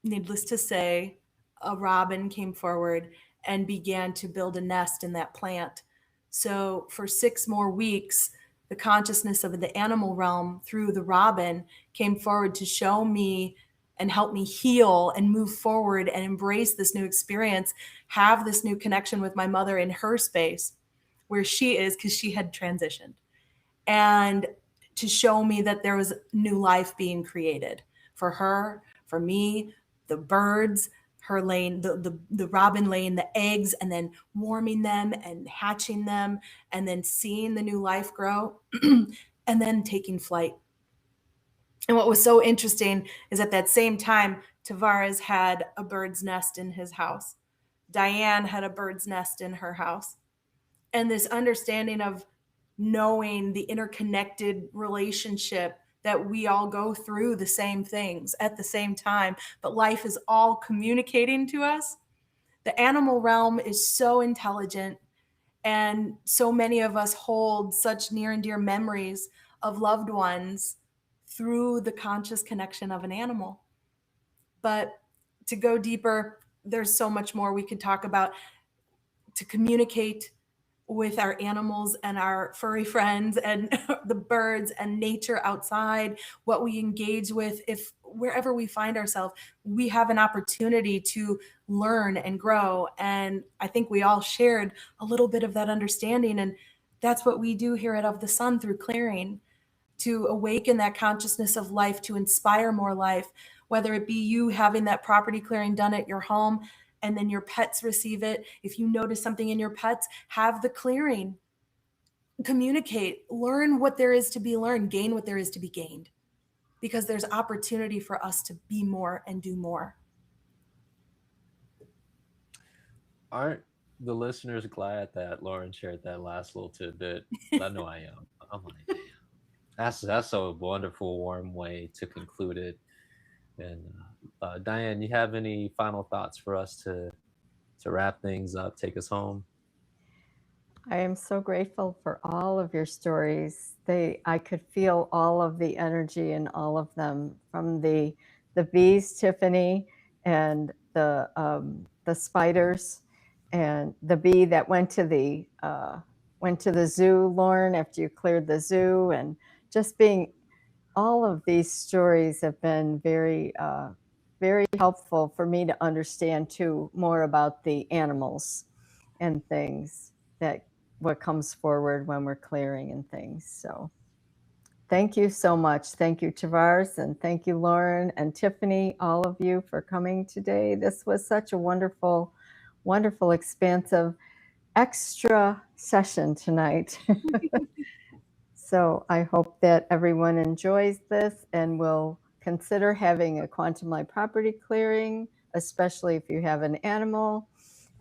S4: needless to say, a robin came forward and began to build a nest in that plant. So for 6 more weeks, the consciousness of the animal realm through the robin came forward to show me and help me heal and move forward and embrace this new experience, have this new connection with my mother in her space where she is, because she had transitioned, and to show me that there was new life being created for her, for me, the birds, her laying the robin laying the eggs and then warming them and hatching them and then seeing the new life grow and then taking flight. And what was so interesting is at that same time, Tarvars had a bird's nest in his house. Diane had a bird's nest in her house. And this understanding of knowing the interconnected relationship that we all go through the same things at the same time, but life is all communicating to us. The animal realm is so intelligent, and so many of us hold such near and dear memories of loved ones through the conscious connection of an animal. But to go deeper, there's so much more we could talk about. To communicate with our animals and our furry friends and the birds and nature outside, what we engage with, if wherever we find ourselves, we have an opportunity to learn and grow. And I think we all shared a little bit of that understanding. And that's what we do here at Of the Sun through clearing, to awaken that consciousness of life, to inspire more life, whether it be you having that property clearing done at your home, and then your pets receive it. If you notice something in your pets, have the clearing. Communicate, learn what there is to be learned, gain what there is to be gained, because there's opportunity for us to be more and do more.
S3: Aren't the listeners glad that Lauren shared that last little tidbit? I know I am. I'm like, damn. That's a wonderful, warm way to conclude it. And Diane, you have any final thoughts for us to wrap things up, take us home?
S1: I am so grateful for all of your stories. I could feel all of the energy in all of them, from the bees, Tiffany, and the spiders, and the bee that went to the zoo, Lauren, after you cleared the zoo, and just being, all of these stories have been very, very helpful for me to understand too more about the animals and things, that what comes forward when we're clearing and things. So thank you so much. Thank you, Tarvars, and thank you, Lauren and Tiffany, all of you, for coming today. This was such a wonderful, wonderful, expansive, extra session tonight. So I hope that everyone enjoys this and will consider having a quantum light property clearing, especially if you have an animal,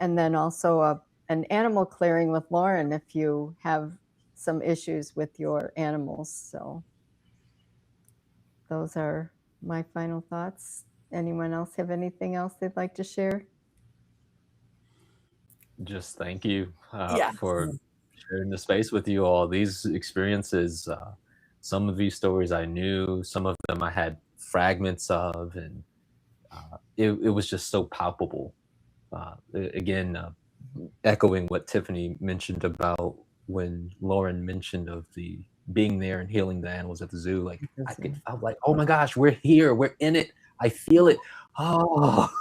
S1: and then also an animal clearing with Lauren if you have some issues with your animals. So those are my final thoughts. Anyone else have anything else they'd like to share?
S3: Just thank you
S4: Yeah.
S3: for sharing the space with you all. These experiences, some of these stories I knew, some of them I had fragments of, and it was just so palpable. Again, echoing what Tiffany mentioned about when Lauren mentioned of the being there and healing the animals at the zoo. Like I was like, oh my gosh, we're here, we're in it. I feel it. Oh,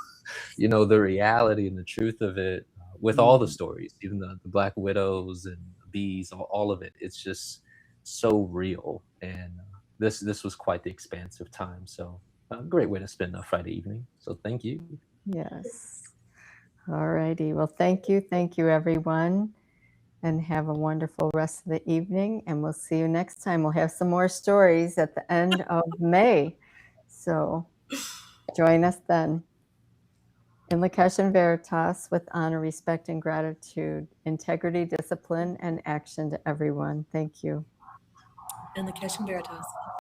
S3: you know, the reality and the truth of it, with all the stories, even the Black Widows and the bees, all of it. It's just so real. And this was quite the expansive time. So a great way to spend a Friday evening. So thank you.
S1: Yes. All righty. Well, thank you. Thank you, everyone. And have a wonderful rest of the evening. And we'll see you next time. We'll have some more stories at the end of May. So join us then. In Lakesh and Veritas, with honor, respect, and gratitude, integrity, discipline, and action to everyone. Thank you.
S4: And the Kesh and Veritas.